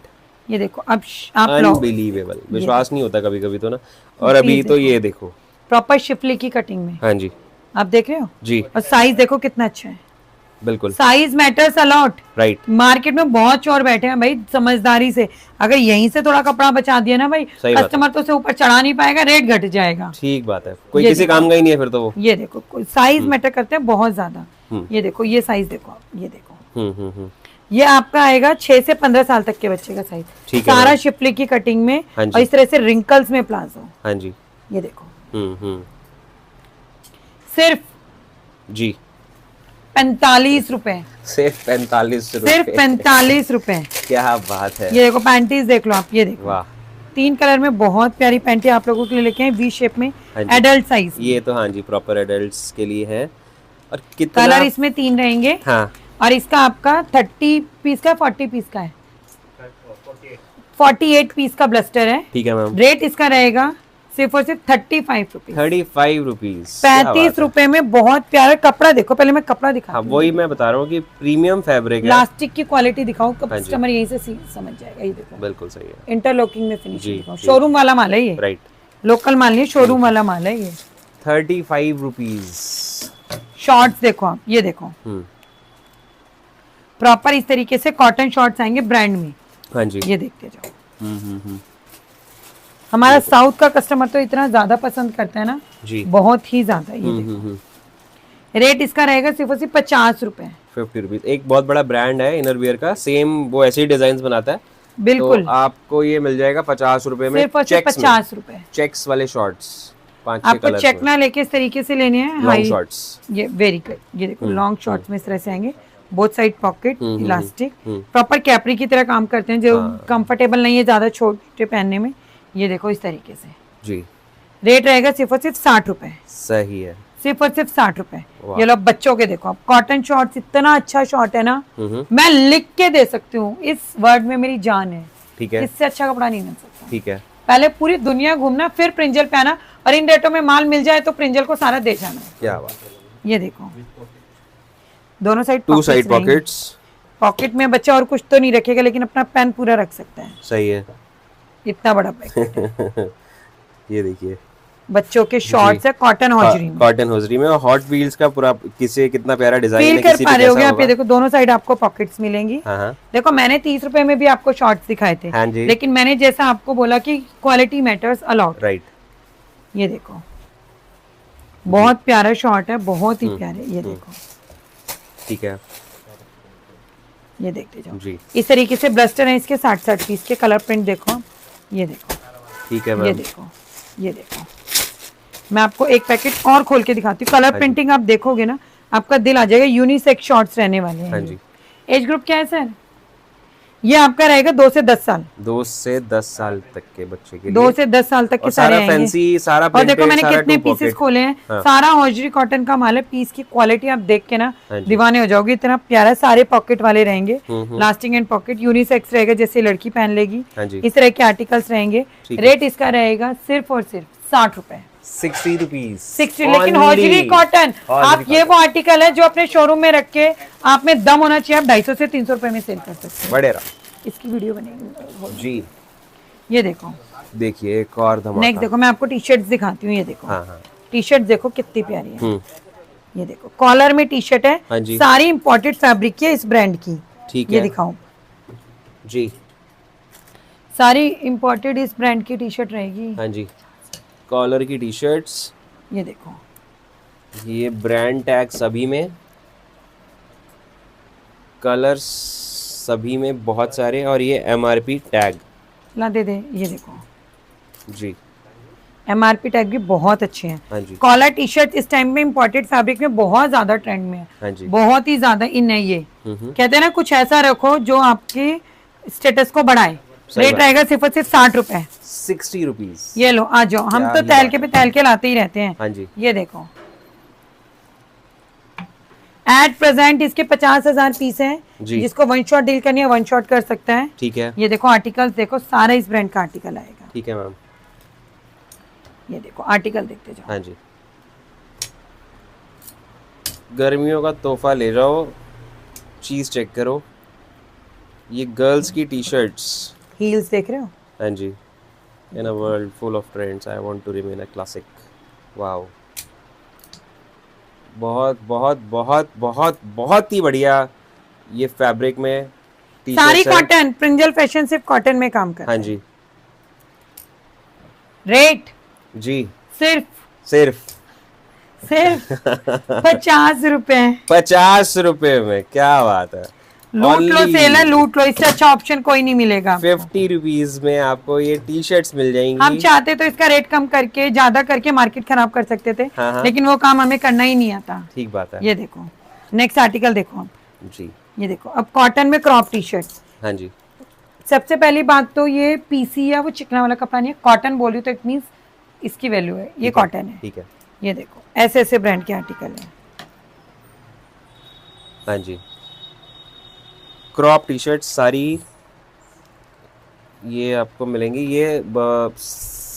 ये देखो, अब आप लो, अनबिलीवेबल, विश्वास नहीं होता कभी कभी तो ना। और अभी तो ये देखो, प्रॉपर शिफली की कटिंग में हाँ जी आप देख रहे हो। जी और साइज देखो कितना अच्छा है। बिल्कुल size matters a lot. Right. Market में बहुत चोर बैठे हैं भाई, समझदारी से अगर यहीं से थोड़ा कपड़ा बचा दिया ना भाई, सही बात कस्टमर तो उसे ऊपर चढ़ा नहीं पाएगा, रेट घट जाएगा। ठीक बात है, कोई ये किसी काम का ही नहीं है फिर तो वो। ये देखो साइज मैटर करते हैं बहुत ज्यादा। ये देखो, ये साइज देखो आप, ये देखो। ये आपका आएगा 6 से 15 साल तक के बच्चे का साइज। ठीक है। सारा शिपली की कटिंग में हाँ जी। और इस तरह से रिंकल्स में प्लाजो। हाँ जी। ये देखो, सिर्फ जी 45 रुपए, सिर्फ 45 रुपए। सिर्फ 45 रुपए। क्या बात है। ये देखो पैंटीज देख लो आप। ये देखो वाह, 3 कलर में बहुत प्यारी पैंटी आप लोगों के लिए लेके हैं, वी शेप में, हाँ जी। Adult size. ये तो हाँ जी प्रॉपर एडल्ट्स के लिए है। और कितना कलर इसमें 3 रहेंगे। हाँ और इसका आपका 30 पीस का 40 पीस का है, 48 पीस का ब्लस्टर है। ठीक है मैम। रेट इसका रहेगा सिर्फ और सिर्फ 35 रुपीज। 35 रुपीज, 35 रुपए में बहुत प्यारा कपड़ा। देखो पहले मैं कपड़ा दिखा, हाँ वही मैं बता रहा हूँ कि प्रीमियम फैब्रिक है। प्लास्टिक की क्वालिटी दिखाऊं, हाँ जी। कस्टमर यहीं से समझ जाएगा। ये देखो बिल्कुल सही है, इंटरलॉकिंग में फिनिशिंग जी, दिखाऊं, जी। शोरूम वाला माल है ये, राइट। लोकल माल नहीं, शोरूम वाला माल है ये। 35 रुपीज। शॉर्ट्स देखो आप, ये देखो प्रॉपर इस तरीके से कॉटन शॉर्ट्स आएंगे ब्रांड में। हाँ जी। ये देखते जाओ। हमारा साउथ का कस्टमर तो इतना ज्यादा पसंद करता है ना जी, बहुत ही ज्यादा। ये देखो रेट इसका रहेगा सिर्फ और सिर्फ 50 रुपए। 50 रुपीज। एक बहुत बड़ा ब्रांड है इनरवियर का, सेम वो ऐसे ही डिजाइन बनाता है। बिल्कुल तो आपको ये मिल जाएगा 50 रुपए में, सिर्फ और सिर्फ चेक्स में, 50 रुपए। चेक्स वाले शॉर्ट्स 5-6 आपको कलर चेक ना लेके इस तरीके से लेने हैं, लॉन्ग हाई शॉर्ट्स। ये वेरी गुड। ये देखो लॉन्ग शॉर्ट्स में इस तरह से आएंगे, both side pocket, elastic, proper capri की तरह काम करते हैं, जो कंफर्टेबल नहीं है ज्यादा छोटे पहनने में। ये देखो इस तरीके से जी, रेट रहेगा सिर्फ और सिर्फ 60 रुपए। सही है। सिर्फ और सिर्फ 60 रुपए। ये लो बच्चों के देखो आप, कॉटन शॉर्ट्स इतना अच्छा शॉर्ट है ना, मैं लिख के दे सकती हूँ, इस वर्ड में मेरी जान है। ठीक है, इससे अच्छा कपड़ा नहीं मिल सकता। ठीक है। पहले पूरी दुनिया घूमना फिर प्रिंजल पे आना, और इन रेटों में माल मिल जाए तो प्रिंजल को सारा दे जाना। क्या बात है। ये देखो दोनों साइड 2 साइड पॉकेट्स। पॉकेट में बच्चा और कुछ तो नहीं रखेगा, लेकिन अपना पेन पूरा रख सकता है। सही है। इतना बड़ा पैकेट। ये देखिए बच्चों के शॉर्ट्स है कॉटन हॉजरी में, कॉटन हॉजरी में, और हॉट व्हील्स का पूरा किसी कितना प्यारा डिजाइन फील है, कर किसी पा पे रहे होगे कैसा आप। ये देखो दोनों साइड आपको पॉकेट्स मिलेंगी। हाँ हाँ देखो मैंने 30 रुपए में भी आपको शॉर्ट्स दिखाए थे, हाँ जी। लेकिन मैंने जैसा आपको बोला कि क्वालिटी मैटर्स अलॉट। राइट। ये देखो बहुत प्यारा शॉर्ट है, बहुत ही प्यारे। ये देखो ठीक है ये देखते जाओ जी, इस तरीके से ब्लस्टर है इसके 60-60 पीस के। कलर प्रिंट देखो, ये देखो, ठीक है ये मैम। देखो, ये देखो। मैं आपको एक पैकेट और खोल के दिखाती हूँ। कलर प्रिंटिंग आप देखोगे ना आपका दिल आ जाएगा। यूनिसेक्स शॉर्ट्स रहने वाले हैं। हाँ जी। एज ग्रुप क्या है सर? ये आपका रहेगा 2 से 10 साल। 2 से 10 साल तक के बच्चे के लिए। 2 से 10 साल तक के सारे आएंगे। फैंसी, सारा और देखो मैंने सारा कितने 2 पीसेस पॉकेट। खोले हैं। हाँ। सारा हॉजरी कॉटन का माल है। पीस की क्वालिटी आप देख के ना हाँ जी। दीवाने हो जाओगे, इतना प्यारा। सारे पॉकेट वाले रहेंगे, लास्टिंग एंड पॉकेट। यूनिसेक्स रहेगा, जैसे लड़की पहन लेगी हाँ जी। इस तरह के आर्टिकल्स रहेंगे। रेट इसका रहेगा सिर्फ और सिर्फ 60 रुपए। 60 रुपीज। 60, लेकिन हॉजरी कॉटन। आप ये वो आर्टिकल है जो अपने शोरूम में रख के आप में दम होना चाहिए, आप 250 से 300 रुपए में सेल कर सकते हैं। बड़े इसकी वीडियो बनेगी जी। ये देखो देखिए एक और धमाका। नेक्स्ट देखो, मैं आपको टी शर्ट दिखाती हूँ। ये देखो हाँ हाँ टी शर्ट देखो कितनी प्यारी है। ये देखो कॉलर में टी शर्ट है। हाँ जी। सारी इंपोर्टेड फैब्रिक की है इस ब्रांड की। ठीक ये है दिखाऊं, जी। सारी इंपोर्टेड इस ब्रांड की टी शर्ट रहेगी। हाँ जी, कॉलर की टी शर्ट्स। ये देखो ये ब्रांड टैग सभी में, कलर्स सभी में बहुत सारे, और ये MRP टैग। ला दे दे। ये देखो जी, MRP टैग भी बहुत अच्छे हैं। हाँ जी। कॉलर टी शर्ट इस टाइम में इंपोर्टेड फैब्रिक में बहुत ज्यादा ट्रेंड में है। हाँ जी। बहुत ही ज्यादा इन है ये। कहते हैं ना कुछ ऐसा रखो जो आपके स्टेटस को बढ़ाए। रेट रहेगा सिर्फ और सिर्फ 60 रुपए। 60 रुपीज। ये लो आ जाओ, हम तो तैल के पे तैल के लाते ही रहते हैं। हाँ जी। ये देखो एट प्रेजेंट इसके 50,000 पीस हैं। जिसको वन शॉट डील करनी है वन शॉट कर सकता है। ठीक है। ये देखो आर्टिकल्स देखो, सारा इस ब्रांड का आर्टिकल आएगा। ठीक है मैम। ये देखो आर्टिकल देखते जाओ। हाँ जी, गर्मियों का तोहफा ले जाओ। चीज चेक करो, ये गर्ल्स की टी शर्ट्स। हील्स देख रहे हो? हाँ जी। In a world full of trends I want to remain a classic. Wow, बहुत बहुत बहुत बहुत बहुत ही बढ़िया ये फैब्रिक में टी सारी कॉटन। प्रिंजल फैशन सिर्फ कॉटन में काम कर। हाँ जी। रेट जी सिर्फ सिर्फ 50 रुपए। 50 रुपए में, क्या बात है। लूट लो, सेल है, लूट लो। इससे अच्छा ऑप्शन कोई नहीं मिलेगा। 50 रुपीज में आपको ये टी शर्ट्स मिल जाएंगी। हम चाहते तो इसका रेट कम करके ज्यादा करके मार्केट खराब कर सकते थे। हाँ हाँ। लेकिन वो काम हमें करना ही नहीं आता। ठीक बात है। ये देखो नेक्स्ट आर्टिकल देखो आप। जी। ये देखो अब कॉटन में क्रॉप टी शर्ट। हाँ जी। सबसे पहली बात तो ये पीसी या वो चिकना वाला कपड़ा नहीं है, कॉटन बोल रही तो इट मीन्स इसकी वैल्यू है। ये कॉटन है। ठीक है। ये देखो ऐसे ऐसे ब्रांड के आर्टिकल है। हाँ जी, क्रॉप टी शर्ट सारी ये आपको मिलेंगी। ये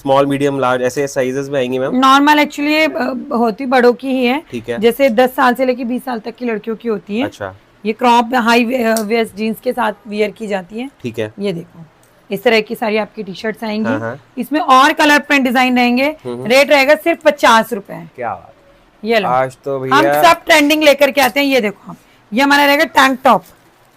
स्मॉल मीडियम लार्ज ऐसे साइजेस में आएंगी मैम? नॉर्मल एक्चुअली होती बड़ों की ही है, ठीक है। जैसे 10 साल से लेके 20 साल तक की लड़कियों की होती है। अच्छा ये क्रॉप हाई वेस्ट जीन्स के साथ वियर की जाती है। ठीक है। ये देखो इस तरह की सारी आपकी टी शर्ट्स आएंगी। हाँ। इसमें और कलर प्रिंट डिजाइन रहेंगे। रेट रहेगा सिर्फ 50 रुपए। क्या बात, ये लो, आज तो हम भैया सब ट्रेंडिंग लेकर के आते हैं। ये देखो आप, ये हमारा रहेगा टैंक टॉप।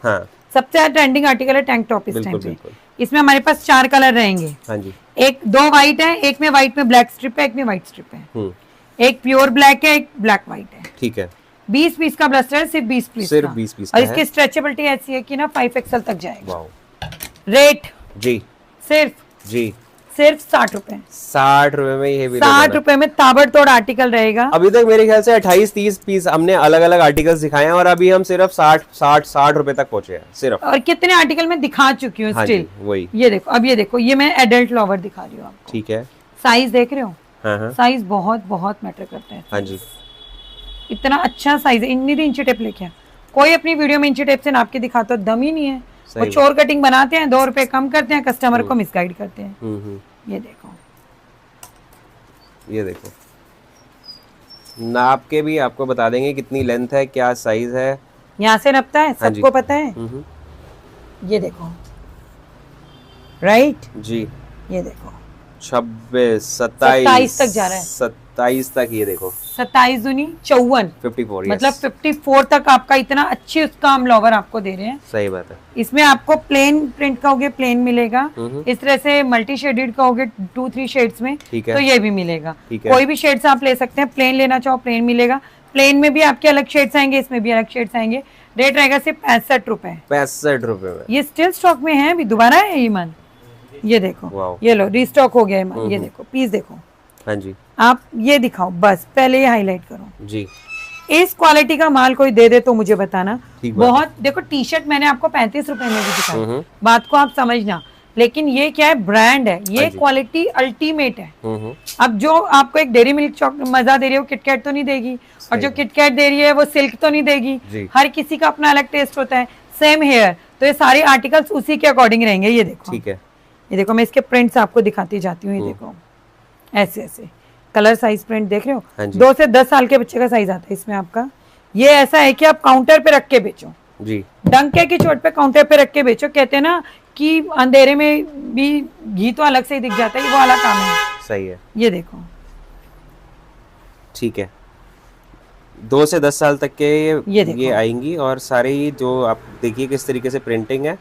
हाँ सबसे ज्यादा ट्रेंडिंग आर्टिकल है टैंक टॉप इस टाइम बिल्कुल पे। बिल्कुल। इसमें हमारे पास 4 कलर रहेंगे। हाँ जी। एक 2 वाइट है, एक में वाइट में ब्लैक स्ट्रिप है, एक में वाइट स्ट्रिप है, एक प्योर ब्लैक है, एक ब्लैक वाइट है। ठीक है। 20 पीस का ब्लस्टर है, सिर्फ 20 पीस सिर्फ का। 20 पीस और का इसकी स्ट्रेचेबिलिटी ऐसी है कि ना 5 XL तक जाएगा। वाओ। रेट जी सिर्फ 60 रुपए। 60 रुपए में ये भी 60 रुपए में ताबड़तोड़ आर्टिकल रहेगा। अभी तक मेरे ख्याल से 28-30 पीस हमने अलग अलग आर्टिकल्स दिखाए हैं और अभी हम सिर्फ 60 रुपए तक पहुंचे हैं सिर्फ। और कितने आर्टिकल में दिखा चुकी हूँ हाँ स्टिल। जी, वही। ये देखो, अब ये देखो, ये मैं एडल्ट लॉवर दिखा रही हूँ आपको। ठीक है। साइज देख रहे हो? हाँ। साइज बहुत बहुत मैटर करते हैं। हाँ जी। इतना अच्छा साइज है। इतनी इंची टेप लेके आ, कोई अपनी वीडियो में इंची टेप से नाप के दिखाता तो दम ही नहीं है। वो चोर कटिंग बनाते हैं, 2 रुपए कम करते हैं, कस्टमर को मिसगाइड करते हैं। ये देखो, ये देखो, नाप के भी आपको बता देंगे कितनी लेंथ है, क्या साइज है। यहाँ से नपता है, हाँ जी। सबको पता है। ये देखो, राइट जी। ये देखो 26 27 तक जा रहा है। 27 तक। ये देखो 27 दूनी 54, 54 मतलब 54 तक आपका इतना अच्छी उसका हम लॉवर आपको दे रहे हैं। सही बात है। इसमें आपको प्लेन प्रिंट कहोगे प्लेन मिलेगा, इस तरह से मल्टी शेडेड कहोगे 2-3 शेड्स में, ठीक है। तो ये भी मिलेगा। ठीक है। कोई भी शेड्स आप ले सकते हैं, प्लेन लेना चाहो प्लेन मिलेगा, प्लेन में भी आपके अलग शेड्स आएंगे, इसमें भी अलग शेड्स आएंगे। रेट रहेगा सिर्फ 65 रुपए। 65 रुपए में। ये स्टिल स्टॉक में है, अभी दोबारा है ईमान। ये देखो, ये लो रीस्टॉक हो गया ईमान। ये देखो पीस देखो। हाँ जी। आप ये दिखाओ, बस पहले ये हाईलाइट करो जी। इस क्वालिटी का माल कोई दे दे तो मुझे बताना। ठीक बात बहुत देखो, टी शर्ट मैंने आपको 35 रुपए में भी दिखाई, बात को आप समझना। लेकिन ये क्या है, ब्रांड है, ये क्वालिटी अल्टीमेट है। अब जो आपको एक डेयरी मिल्क मजा दे रही है, वो किटकैट तो नहीं देगी, और जो किटकैट दे रही है वो सिल्क तो नहीं देगी। हर किसी का अपना अलग टेस्ट होता है। सेम हेयर, तो ये सारे आर्टिकल्स उसी के अकॉर्डिंग रहेंगे। ये देखो, ठीक है। ये देखो, मैं इसके प्रिंट्स आपको दिखाती जाती हूँ। ये देखो, ऐसे ऐसे कलर साइज प्रिंट देख रहे हो। हाँ 2 से 10 साल के बच्चे का साइज आता है इसमें आपका। ये ऐसा है कि आप काउंटर पे रख के बेचो जी, डंके की चोट पे काउंटर पे रख के बेचो। कहते हैं ना कि अंधेरे में भी घी तो अलग से ही दिख जाता है, ये वो वाला काम है। सही है। ये देखो, ठीक है। 2 से 10 साल तक के ये आएंगी और सारे जो आप देखिए किस तरीके से प्रिंटिंग है,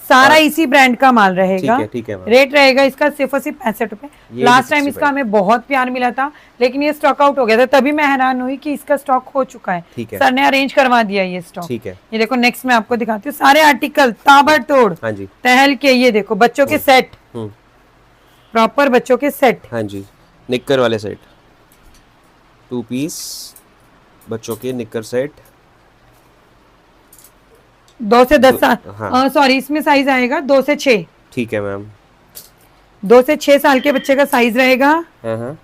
सारा इसी ब्रांड का माल रहेगा। ठीक है। रेट रहेगा इसका सिर्फ और सिर्फ 65 रुपए। लास्ट टाइम इसका हमें बहुत प्यार मिला था, लेकिन ये स्टॉक आउट हो गया था, तभी मैं हैरान हुई कि इसका स्टॉक हो चुका है। सर ने अरेंज करवा दिया ये स्टॉक। ठीक है। ये देखो, नेक्स्ट मैं आपको दिखाती हूँ सारे आर्टिकल ताबड़तोड़। हाँ जी। टहल के, ये देखो बच्चों के सेट, प्रॉपर बच्चों के सेट। हाँ जी, निक्कर वाले सेट, 2 पीस बच्चों के निक्कर सेट। 2 से 10 साल, सॉरी इसमें साइज आएगा 2 से 6। ठीक है मैम। 2 से 6 साल के बच्चे का साइज रहेगा। हाँ।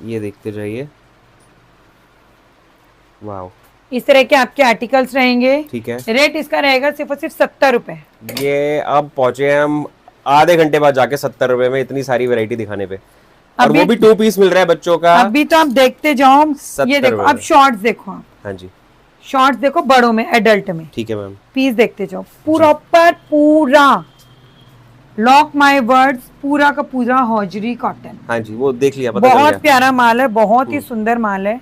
ये देखते जाइए, वाओ, इस तरह के आपके आर्टिकल्स रहेंगे। ठीक है। रेट इसका रहेगा सिर्फ और सिर्फ 70 रुपए। ये अब पहुंचे हम आधे घंटे बाद जाके 70 रुपए में इतनी सारी वैरायटी दिखाने पे, और वो भी 2 पीस मिल रहा है बच्चों का। अभी तो आप देखते जाओ। ये देखो, अब शॉर्ट्स देखो आप। हाँ जी, शॉर्ट्स देखो बड़ों में, एडल्ट में। ठीक है मैम। पीस देखते जाओ, प्रॉपर पूरा लॉक माय वर्ड्स, पूरा का पूरा हौजरी कॉटन। हाँ जी, वो देख लिया, पता बहुत प्यारा माल है, बहुत ही सुंदर माल है।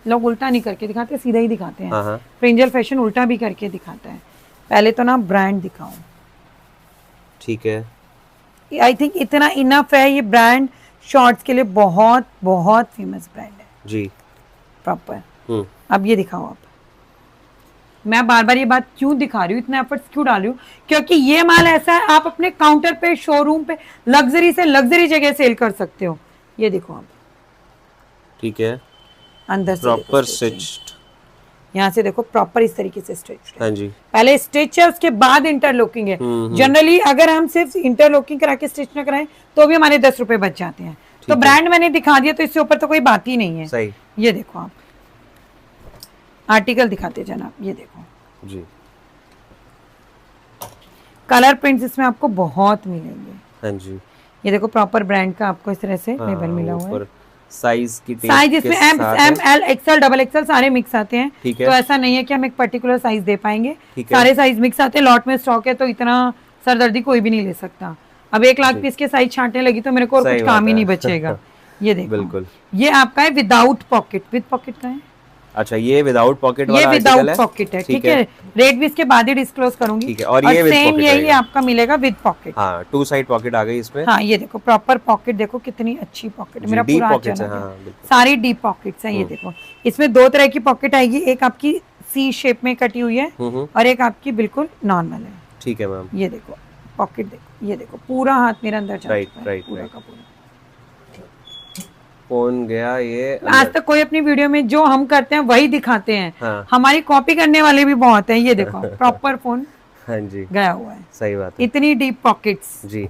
लोग उल्टा नहीं करके दिखाते, सीधा ही दिखाते हैं। प्रिंजल फैशन उल्टा भी करके दिखाता है। पहले तो ना ब्रांड दिखाओ। ठीक है। आई थिंक इतना इनफ है, ये ब्रांड शॉर्ट्स के लिए बहुत बहुत फेमस ब्रांड है जी, प्रॉपर। अब ये दिखाओ आप। मैं बार बार ये बात क्यों दिखा रही हूँ, इतना एफर्ट्स क्यों डाल रही हूँ, क्योंकि ये माल ऐसा है आप अपने काउंटर पे, शोरूम पे लग्जरी से लग्जरी जगह सेल कर सकते हो। ये देखो आप, ठीक है, अंदर से प्रॉपर स्टिच्ड। यहाँ से देखो प्रॉपर इस तरीके से स्टिच। हाँ जी, पहले स्टिच है, उसके बाद इंटरलॉकिंग है। जनरली अगर हम सिर्फ इंटरलॉकिंग करा के स्टिच ना कराएं तो भी हमारे 10 रुपए बच जाते हैं। तो ब्रांड मैंने दिखा दिया, तो इससे ऊपर तो कोई बात ही नहीं है। सही। ये देखो आप, आर्टिकल दिखाते जनाब। ये देखो जी, कलर प्रिंट्स इसमें आपको बहुत मिलेंगे। हाँ जी, ये देखो प्रॉपर ब्रांड का आपको इस तरह से लेबल मिला हुआ है। साइज की साइज इसमें M L XL double XL सारे मिक्स आते हैं। ठीक है। तो ऐसा नहीं है कि हम एक पर्टिकुलर साइज दे पाएंगे, ठीक है। सारे साइज मिक्स आते हैं, लॉट में स्टॉक है, तो इतना सरदर्दी कोई भी नहीं ले सकता। अब 1 लाख पीस के साइज छांटने लगी तो मेरे को और सही कुछ काम बात ही है। नहीं बचेगा। ये देखो बिल्कुल। ये आपका है विदाउट पॉकेट, विद पॉकेट का है। अच्छा, ये विदाउट पॉकेट वाला ये आर्टिकल विदाउट है। पॉकेट है, ठीक है। रेट भी इसके बाद ही डिस्क्लोज करूंगी। ठीक है, और ये with सेम pocket यही रहेगा। आपका मिलेगा विद पॉकेट। हाँ, 2 साइड पॉकेट आ गई इसमें। हाँ ये देखो प्रॉपर पॉकेट, देखो कितनी अच्छी पॉकेट, मेरा डीप पूरा हाथ पॉकेट्स चला है। गया। हाँ बिल्कुल। सारी डीप पॉकेट्स हैं। ये देखो इसमें 2 तरह की पॉकेट आएगी, एक आपकी सी शेप में कटी हुई है और एक आपकी बिल्कुल नॉर्मल है। ठीक है मैम। ये देखो पॉकेट, देखो ये देखो पूरा हाथ मेरा अंदर जा चुका है, राइट पूरा राइट। का पूरा। फोन गया ये आज तक कोई अपनी वीडियो में जो हम करते हैं वही दिखाते हैं। हाँ। हमारी कॉपी करने वाले भी बहुत हैं। ये देखो प्रॉपर फोन हाँ जी, गया हुआ है। सही बात है इतनी डीप पॉकेट्स, जी।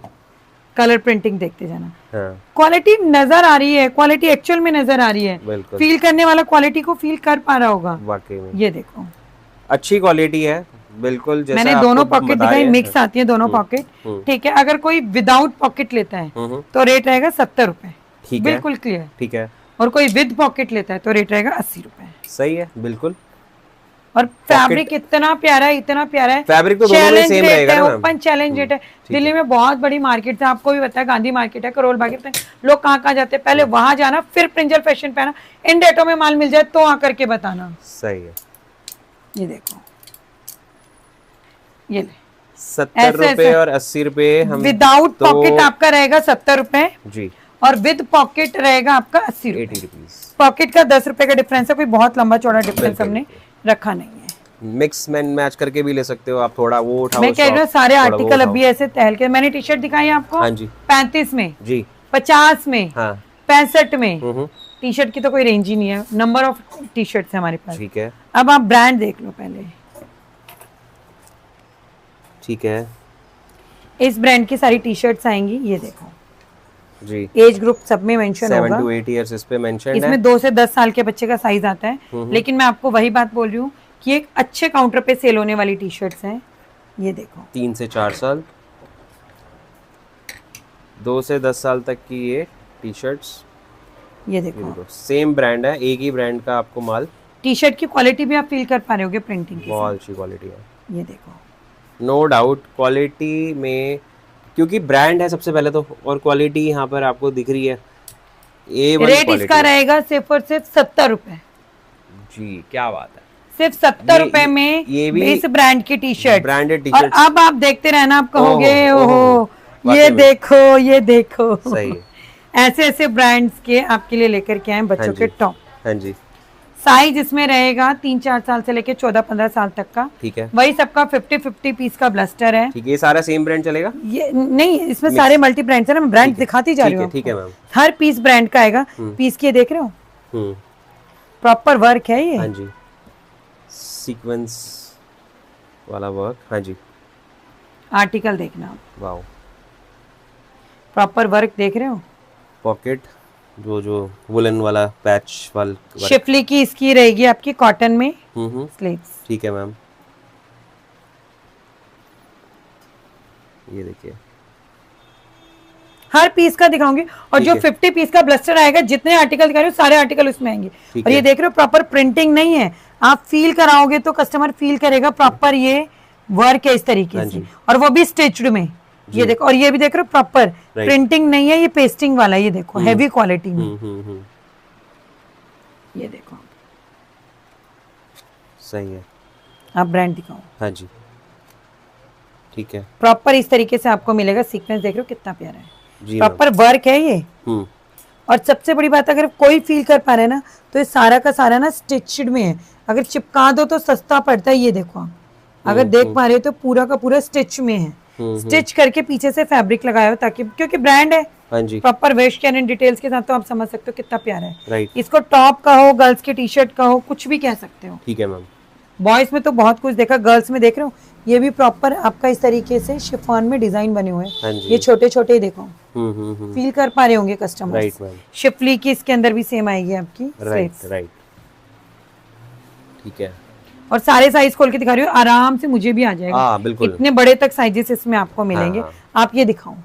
कलर प्रिंटिंग देखते जाना। हाँ क्वालिटी नजर आ रही है, क्वालिटी एक्चुअल में नजर आ रही है। बिल्कुल, फील करने वाला क्वालिटी को फील कर पा रहा होगा। वाकई में ये देखो अच्छी क्वालिटी है बिल्कुल। जैसा मैंने आपको दोनों पॉकेट बताया दिखाई, है। मिक्स आती है दोनों पॉकेट। ठीक है, अगर कोई विदाउट पॉकेट लेता है तो रेट रहेगा 70 रुपए, ठीक है। बिल्कुल क्लियर। ठीक है, और कोई विद पॉकेट लेता है तो रेट रहेगा 80 रुपए। सही है बिल्कुल। और फैब्रिक इतना प्यारा है, इतना प्यारा है। फैब्रिक तो दोनों में चैलेंज सेम रेट रहेगा है, ना मैम? ओपन चैलेंज रेट है। दिल्ली में बहुत बड़ी मार्केट है, आपको भी पता है, गांधी मार्केट है, करोल बाग है। लोग कहाँ कहाँ जाते हैं, पहले वहां जाना फिर प्रिंजल फैशन पे आना। इन डेटों में माल मिल जाए तो आकर के बताना। सही है। ये देखो ये ले 70 रुपए और 80 रुपए हम विदाउट तो पॉकेट आपका रहेगा 70 रुपए जी, और विद पॉकेट रहेगा आपका 80 रुपए। 80 रुपीज। पॉकेट का 10 रुपए का डिफरेंस है, कोई बहुत लंबा चौड़ा डिफरेंस हमने रखा नहीं है। मिक्स मैच करके भी ले सकते हो आप, थोड़ा वो उठाओ। मैं कह रही हूँ सारे आर्टिकल अभी ऐसे तहल के। मैंने टी शर्ट दिखाई है आपको। हाँ जी। 35 में जी, 50 में, हाँ 65 में। टी शर्ट की तो कोई रेंज ही नहीं है, नंबर ऑफ टी शर्ट्स है हमारे पास। ठीक है। अब आप ब्रांड देख लो पहले। ठीक है इस ब्रांड की सारी टी शर्ट्स आएंगी। ये देखो जी, एज ग्रुप सब में मेंशन 7 होगा। to 8 इयर्स इस पे मेंशन है। इसमें 2 से 10 साल के बच्चे का साइज आता है। लेकिन मैं आपको वही बात बोल रही हूँ कि एक अच्छे काउंटर पे सेल होने वाली टी शर्ट्स हैं। ये देखो 3 से 4 साल, 2 से 10 साल तक की ये टी शर्ट्स। ये देखो सेम ब्रांड है, एक ही ब्रांड का आपको माल। टी शर्ट की क्वालिटी भी आप फील कर पा रहे होगे प्रिंटिंग के बहुत अच्छी क्वालिटी है, साथ। ये देखो नो डाउट। क्वालिटी में क्योंकि ब्रांड है सबसे पहले तो, और क्वालिटी यहाँ पर आपको दिख रही है। रेट इसका रहेगा सिर्फ और सिर्फ 70 रुपए। जी, क्या बात है। सिर्फ 70 रुपए में ये भी इस ब्रांड की टी शर्ट, ब्रांडेड टी और शर्ट। अब आप देखते रहना, आप कहोगे ओहो वाकई ये में। देखो ये देखो। सही है। ऐसे ऐसे ब्रांड्स के आपके लिए लेकर के आए बच्चों हाँ के जी। टॉप। हाँ जी, साइज इसमें रहेगा 3-4 साल से लेके 14-15 साल तक का। ठीक है। वही सबका 50-50 पीस का ब्लस्टर है। ठीक है, ये सारा सेम ब्रांड चलेगा? ये नहीं, इसमें सारे मल्टी ब्रांड्स है ना, मैं ब्रांड दिखाती जा रही हूँ। ठीक है मैम। हर पीस ब्रांड का आएगा। पीस की देख रहे हो, प्रॉपर वर्क है ये। हाँ जी, सीक्वेंस वाला वर्क। हाँ जी, आर्टिकल देखना आप, वाओ। प्रॉपर वर्क देख रहे हो। पॉकेट जो वुलन वाला पैच वाला शिफली की इसकी रहेगी आपकी कॉटन में स्लीव्स। ठीक है मैम, ये देखिए हर पीस का दिखाऊंगी। और जो 50 पीस का ब्लस्टर आएगा, जितने आर्टिकल दिखा रहे हो सारे आर्टिकल उसमें आएंगे। और ये देख रहे हो प्रॉपर प्रिंटिंग नहीं है, आप फील कराओगे तो कस्टमर फील करेगा प्रॉपर ये वर्क है इस तरीके से, और वो भी स्टिच्ड में। ये देखो, और ये भी देख रहे हो प्रॉपर प्रिंटिंग नहीं है, ये पेस्टिंग वाला। ये देखो हैवी क्वालिटी में। ये देखो सही है। आप ब्रांड दिखाओ। हाँ जी, ठीक है। प्रॉपर इस तरीके से आपको मिलेगा। सीक्वेंस देख रहे हो कितना प्यारा है, जी प्रॉपर वर्क है ये। और सबसे बड़ी बात, अगर कोई फील कर पा रहे ना, तो ये सारा का सारा ना स्टिच्ड में है। अगर चिपका दो तो सस्ता पड़ता है। ये देखो आप अगर देख पा रहे हो तो पूरा का पूरा स्टिच में है। स्टिच करके पीछे से फैब्रिक लगाया हो, ताकि क्योंकि ब्रांड है। हाँ जी, proper waist care and details के साथ, तो आप समझ सकते हो कितना प्यारा है। राइट। इसको टॉप का हो, गर्ल्स की टी शर्ट का हो, कुछ भी कह सकते हो। ठीक है मैम। बॉयज में तो बहुत कुछ देखा, गर्ल्स में देख रहे हो ये भी प्रॉपर आपका इस तरीके से शिफॉन में डिजाइन बने हुए हाँ हैं। जी। ये छोटे छोटे देखो, फील कर पा रहे होंगे कस्टमर। Right ma'am. शिफली की इसके अंदर भी सेम आएगी आपकी। राइट राइट, ठीक है। और सारे साइज खोल के दिखा रही हूँ, आराम से मुझे भी आ जाएगा। बिल्कुल। इतने बड़े तक साइजेस इसमें आपको मिलेंगे। हाँ। आप ये दिखाओ,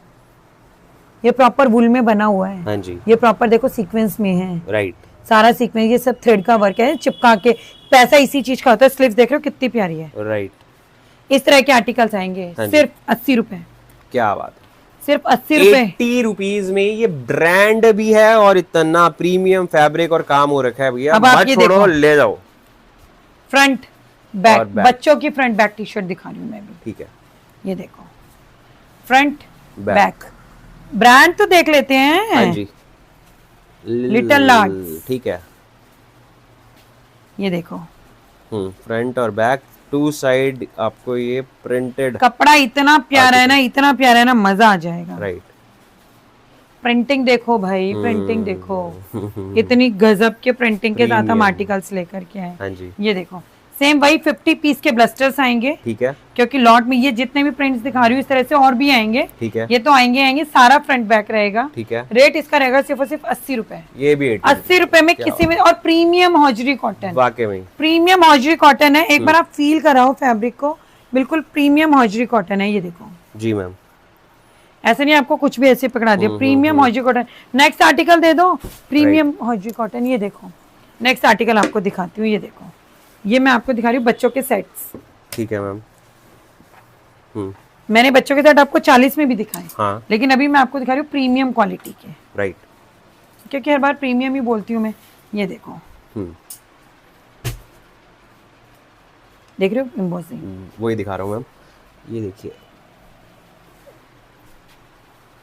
ये प्रॉपर वुल में बना हुआ है। हाँ जी। ये प्रॉपर देखो सीक्वेंस में है, राइट। सारा सीक्वेंस, ये सब थ्रेड का वर्क है चिपका के। पैसा इसी चीज का होता है। स्लीव्स देख रहे हो कितनी प्यारी है। राइट। इस तरह के आर्टिकल्स आएंगे हाँ जी। सिर्फ 80 रुपए। क्या बात है, सिर्फ 80 रुपए। 80 रुपीज में ये ब्रांड भी है और इतना प्रीमियम फैब्रिक और काम हो रखा है भैया। अब आप मत ये छोड़ो, देखो। ले जाओ। फ्रंट और बैक, बैक। बच्चों की फ्रंट बैक टी शर्ट दिखा रही हूँ मैं भी। ठीक है। ये देखो फ्रंट बैक। बैक, ब्रांड तो देख लेते हैं। हाँ जी। Little Lord's. ठीक है। ये देखो फ्रंट और बैक टू साइड आपको ये प्रिंटेड। कपड़ा इतना प्यारा है ना, इतना प्यारा है ना, मजा आ जाएगा। राइट। प्रिंटिंग देखो भाई, प्रिंटिंग देखो, इतनी गजब के प्रिंटिंग के साथ हम प्रीमियम। आर्टिकल्स लेकर के आए। हाँ जी। ये देखो सेम वही 50 पीस के ब्लस्टर्स आएंगे, ठीक है। क्योंकि लॉट में ये जितने भी प्रिंट्स दिखा रही हूँ इस तरह से और भी आएंगे। ठीक है। ये तो आएंगे, सारा फ्रंट बैक रहेगा। ठीक है। रेट इसका रहेगा सिर्फ और सिर्फ 80 रुपए। ये भी 80 रुपए में किसी में, और प्रीमियम हॉजरी कॉटन, वाकई में प्रीमियम हॉजरी कॉटन है। एक बार आप फील कराओ फैब्रिक को, बिल्कुल प्रीमियम हॉजरी कॉटन है। ये देखो जी मैम, ऐसे नहीं आपको कुछ भी ऐसे पकड़ा दिया, premium hosiery cotton. Next article दे दो, प्रीमियम हॉजरी कॉटन। ये देखो नेक्स्ट आर्टिकल आपको दिखाती हूँ। ये देखो, ये मैं आपको दिखा रही हूँ बच्चों के सेट्स। ठीक है मैम। मैंने बच्चों के सेट आपको 40 में भी दिखाए, हाँ। लेकिन अभी मैं आपको दिखा रही हूँ प्रीमियम क्वालिटी के, राइट। क्योंकि हर बार प्रीमियम ही बोलती हूँ मैं। ये देखो देख रहे हो एम्बॉसिंग, वही दिखा रहा हूँ मैम। ये देखिए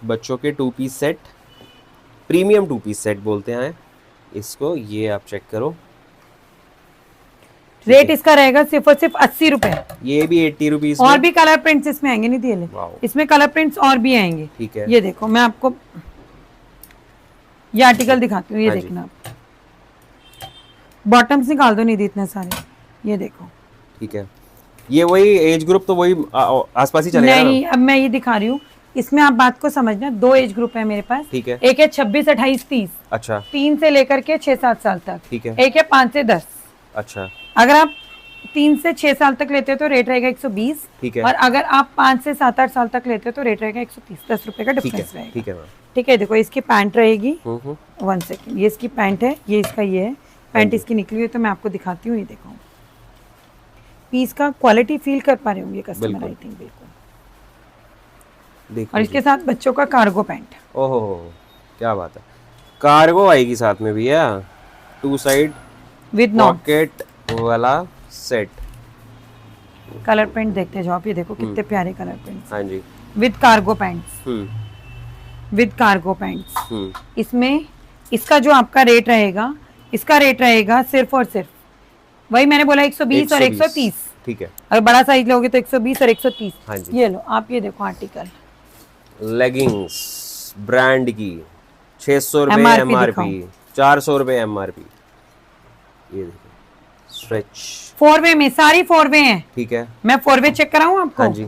बच्चों के 2 piece set, premium 2 piece set बोलते हैं इसको। ये आप चेक करो, रेट इसका रहेगा सिर्फ और सिर्फ 80 रुपए। ये भी 80 रुपीज। और भी कलर प्रिंट्स इसमें आएंगे, नहीं दिए, वाओ। इसमें कलर प्रिंट्स और भी आएंगे। ठीक है। ये देखो मैं आपको ये आर्टिकल दिखाती हूँ। ये हाँ जी। देखना, बॉटम्स निकाल दो निधि इतने सारे। ये देखो, ठीक है। ये वही एज ग्रुप तो वही आसपास ही चलेगा ना? नहीं अब मैं ये दिखा रही हूँ, इसमें आप बात को समझना। 2 एज ग्रुप है मेरे पास। ठीक है। एक है 26, 28, 30। अच्छा। 3 से लेकर के 6-7 साल तक। ठीक है। एक है 5 से 10। अच्छा। अगर आप 3 से 6 साल तक लेते हो तो रेट रहेगा 120। ठीक है। और अगर आप 5 से 7-8 साल तक लेते हो तो रेट रहेगा 130। 10 रुपए का ठीक है। डिफरेंस रहेगा। ठीक है मैम। ठीक है। देखो इसकी पैंट रहेगी, हम्म। 1 सेकेंड, ये इसकी पैंट है, ये इसका ये है। पैंट इसकी निकली हुई है तो मैं आपको दिखाती हूँ। ये देखो पीस का क्वालिटी फील कर पा रहे होंगे कस्टमर, बिल्कुल। I think. बिल्कुल। देखो और इसके साथ बच्चों का कार्गो पैंट। ओहो, क्या बात है। कार्गो आएगी साथ में भैया, 2 साइड विद नॉट पॉकेट वाला सेट। कलर प्रिंट देखते जाओ आप। ये देखो कितने प्यारे कलर प्रिंट्स हाँ जी। With cargo pants, with cargo pants. इसमें इसका जो आपका रेट रहेगा, इसका रेट रहेगा सिर्फ और सिर्फ वही मैंने बोला 120 और 130। ठीक है। अगर बड़ा साइज लोगे तो 120 और 130। हाँ जी। ये लो आप, ये देखो आर्टिकल, लेगिंग्स ब्रांड की 600 रुपए MRP एमआरपी, 400 रुपए एमआरपी। ये देखो स्ट्रेच 4 वे में, सारी 4 वे हैं। ठीक है। मैं 4 वे चेक कराऊं आपको? हाँ जी।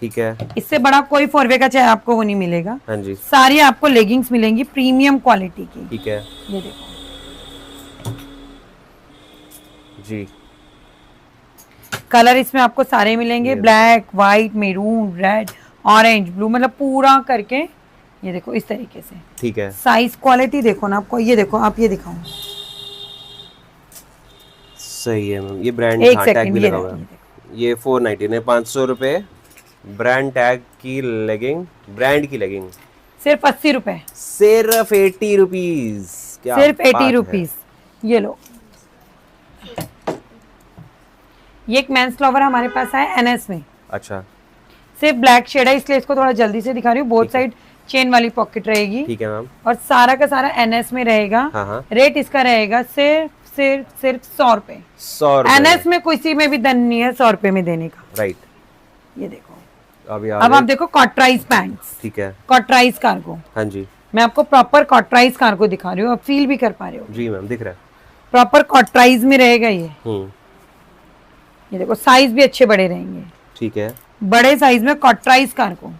ठीक है। इससे बड़ा कोई 4 वे का चाहे आपको वो नहीं मिलेगा। हाँ जी। सारी आपको लेगिंग्स मिलेंगी प्रीमियम क्वालिटी की। ठीक है ये देखो जी। कलर इसमें आपको सारे मिलेंगे, black, white, maroon, red, orange, blue, मतलब पूरा करके। ये देखो इस तरीके से। ठीक है। साइज क्वालिटी देखो ना आपको। ये देखो आप, ये दिखाऊं, सही है मैम। ये ब्रांड एक टैग सेकंड, भी ये लगा हुआ देखो, है। ये 499, 500 रुपए ब्रांड टैग की लेगिंग, ब्रांड की लेगिंग सिर्फ 80 रुपए, सिर्फ 80 रुपीज। क्या सिर्फ बात 80 है। रुपीज। ये लो, ये एक मेंस फ्लावर हमारे पास है एनएस में। अच्छा। सिर्फ ब्लैक शेड है, इसलिए इसको थोड़ा जल्दी से दिखा रही हूँ। बोथ साइड चेन वाली पॉकेट रहेगी। ठीक है मैम। और सारा का सारा एनएस में रहेगा। हाँ हाँ। रेट इसका रहेगा सिर्फ 100 रुपए। 100 रुपए। एनएस में किसी में भी धन नहीं है 100 रुपए में देने का। राइट। ये देखो, अभी अब आप देखो कॉटराइज पैंट्स, ठीक है। कॉटराइज कार्गो। हाँ जी। मैं आपको प्रॉपर कॉटराइज कार्गो दिखा रही हूँ, अब फील भी कर पा रहे हो। जी मैम दिख रहा है। प्रॉपर कॉटराइज में रहेगा ये। ये देखो साइज भी अच्छे बड़े रहेंगे। ठीक है। बड़े साइज में कॉटराइज कार्गो।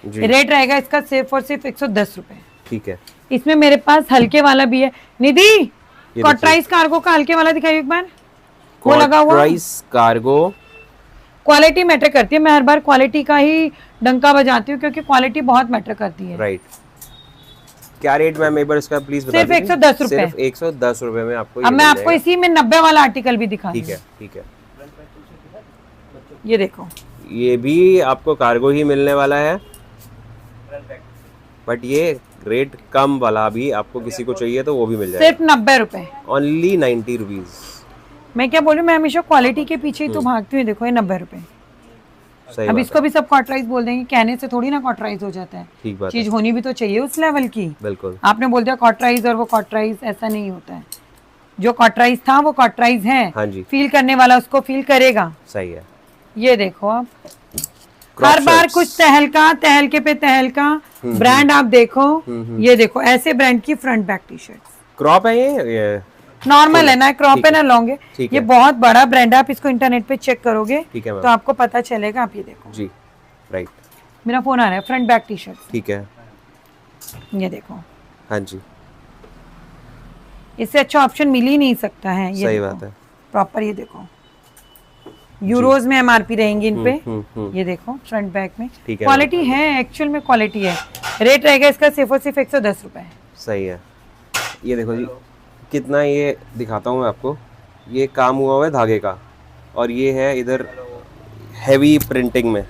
जी। रेट रहेगा इसका सिर्फ और सिर्फ 110 रुपए। ठीक है। इसमें मेरे पास हल्के वाला भी है। निधि कॉटराइज कार्गो का हल्के वाला दिखाइए एक बार, वो लगा हुआ। कॉटराइज कार्गो, क्वालिटी मैटर करती है, मैं हर बार क्वालिटी का ही डंका बजाती हूँ क्योंकि क्वालिटी बहुत मैटर करती है। राइट। क्या रेट मैम एक बार इसका प्लीज बता सिर्फ दीजिए। 110 रुपए। सिर्फ 110 रुपए में आपको अब मैं आपको इसी में 90 वाला आर्टिकल भी दिखा, ठीक है, ठीक है। ये देखो, ये भी आपको कार्गो ही मिलने वाला है, बट ये रेट कम वाला भी आपको किसी को चाहिए तो वो भी मिल जाएगा, सिर्फ 90 रुपए, ओनली 90 रुपीज। मैं क्या बोलूं, मैं हमेशा क्वालिटी के पीछे ही तो भागती हूँ। देखो ये 90 रुपए। सही अब बात इसको भी सब कॉटराइज बोल देंगे, कहने से थोड़ी ना कॉटराइज हो जाता है, ठीक बात चीज होनी भी तो चाहिए उस लेवल की। बिल्कुल। आपने बोल दिया कॉटराइज और वो कॉटराइज, ऐसा नहीं होता है। जो कॉटराइज था वो कॉटराइज है, हाँ जी, फील करने वाला उसको फील करेगा। सही है। ये देखो आप, हर बार कुछ तहलका, तहलके पे तहलका ब्रांड आप देखो। ये देखो ऐसे ब्रांड की front back T shirt, crop है ये नॉर्मल है ना, क्रॉप है ना लॉन्ग है। ठीक ये है। बहुत बड़ा ब्रांड है, आप इसको इंटरनेट पे चेक करोगे ठीक है मैम। तो आपको पता चलेगा। आप ये देखो जी, राइट, मेरा फोन आ रहा है, फ्रंट बैक टी शर्ट, ठीक है। ये देखो, हाँ जी, इससे अच्छा ऑप्शन मिल ही नहीं सकता है। ये सही देखो, बात है। प्रॉपर ये देखो, यूरोज में एमआरपी रहेंगी इन पे। हम्म। ये देखो फ्रंट बैक में ठीक है, क्वालिटी है, एक्चुअल में क्वालिटी है। रेट रहेगा इसका सिर्फ और सिर्फ 110 रुपए। सही है। ये देखो जी, कितना ये दिखाता हूँ मैं आपको, ये काम हुआ हुआ है धागे का, और ये है इधर हैवी प्रिंटिंग में,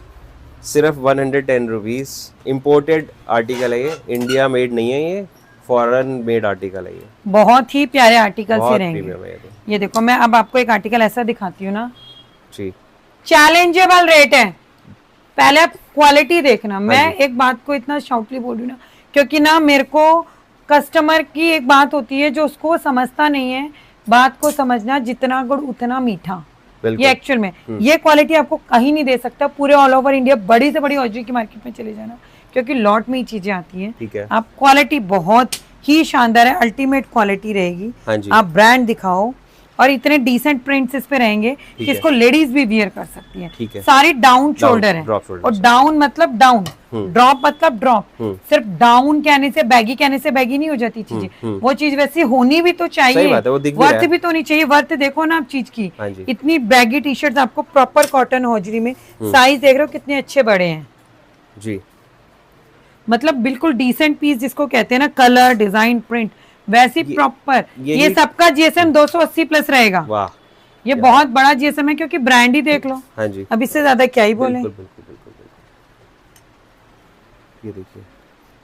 सिर्फ 110 रुपीज़। इम्पोर्टेड आर्टिकल है ये, इंडिया मेड नहीं है ये, फॉरेन मेड आर्टिकल है ये। बहुत ही प्यारे आर्टिकल से बहुत रहेंगे। प्रीमियम है ये तो। ये देखो, मैं अब आपको एक आर्टिकल ऐसा दिखाती हूँ ना, जी, चैलेंजेबल रेट है। पहले आप क्वालिटी देखना। मैं एक बात को इतना शाउटली बोल रही हूँ ना, क्योंकि ना मेरे को कस्टमर की एक बात होती है जो उसको समझता नहीं है। बात को समझना, जितना गुड़ उतना मीठा। ये एक्चुअल में ये क्वालिटी आपको कहीं नहीं दे सकता। पूरे ऑल ओवर इंडिया बड़ी से बड़ी हॉजरी की मार्केट में चले जाना, क्योंकि लॉट में ही चीजें आती हैं। ठीक है। आप क्वालिटी बहुत ही शानदार है, अल्टीमेट क्वालिटी रहेगी। हाँ जी। आप ब्रांड दिखाओ, और इतने डिसेंट प्रिंट्स इस पे रहेंगे कि इसको लेडीज भी वियर कर सकती हैं। ठीक है। सारी डाउन शोल्डर है, और डाउन मतलब डाउन, ड्रॉप मतलब ड्रॉप। सिर्फ डाउन कहने से, बैगी कहने से बैगी नहीं हो जाती चीजें। वो चीज वैसी होनी भी तो चाहिए, वर्थ भी तो नहीं चाहिए। वर्थ देखो ना आप चीज की। हाँ जी। इतनी बैगी टी शर्ट आपको प्रॉपर कॉटन हौजरी में, साइज देख रहे हो कितने अच्छे बड़े हैं जी, मतलब बिल्कुल डिसेंट पीस जिसको कहते हैं ना, कलर डिजाइन प्रिंट वैसी प्रॉपर। ये सबका जीएसएम 280 प्लस रहेगा। वाह, ये बहुत बड़ा जीएसएम है, क्योंकि ब्रांड ही देख लो। हाँ जी, अब इससे ज्यादा क्या ही बोले। बिल्कुल बिल्कुल बिल्कुल बिल्कुल। ये देखिए,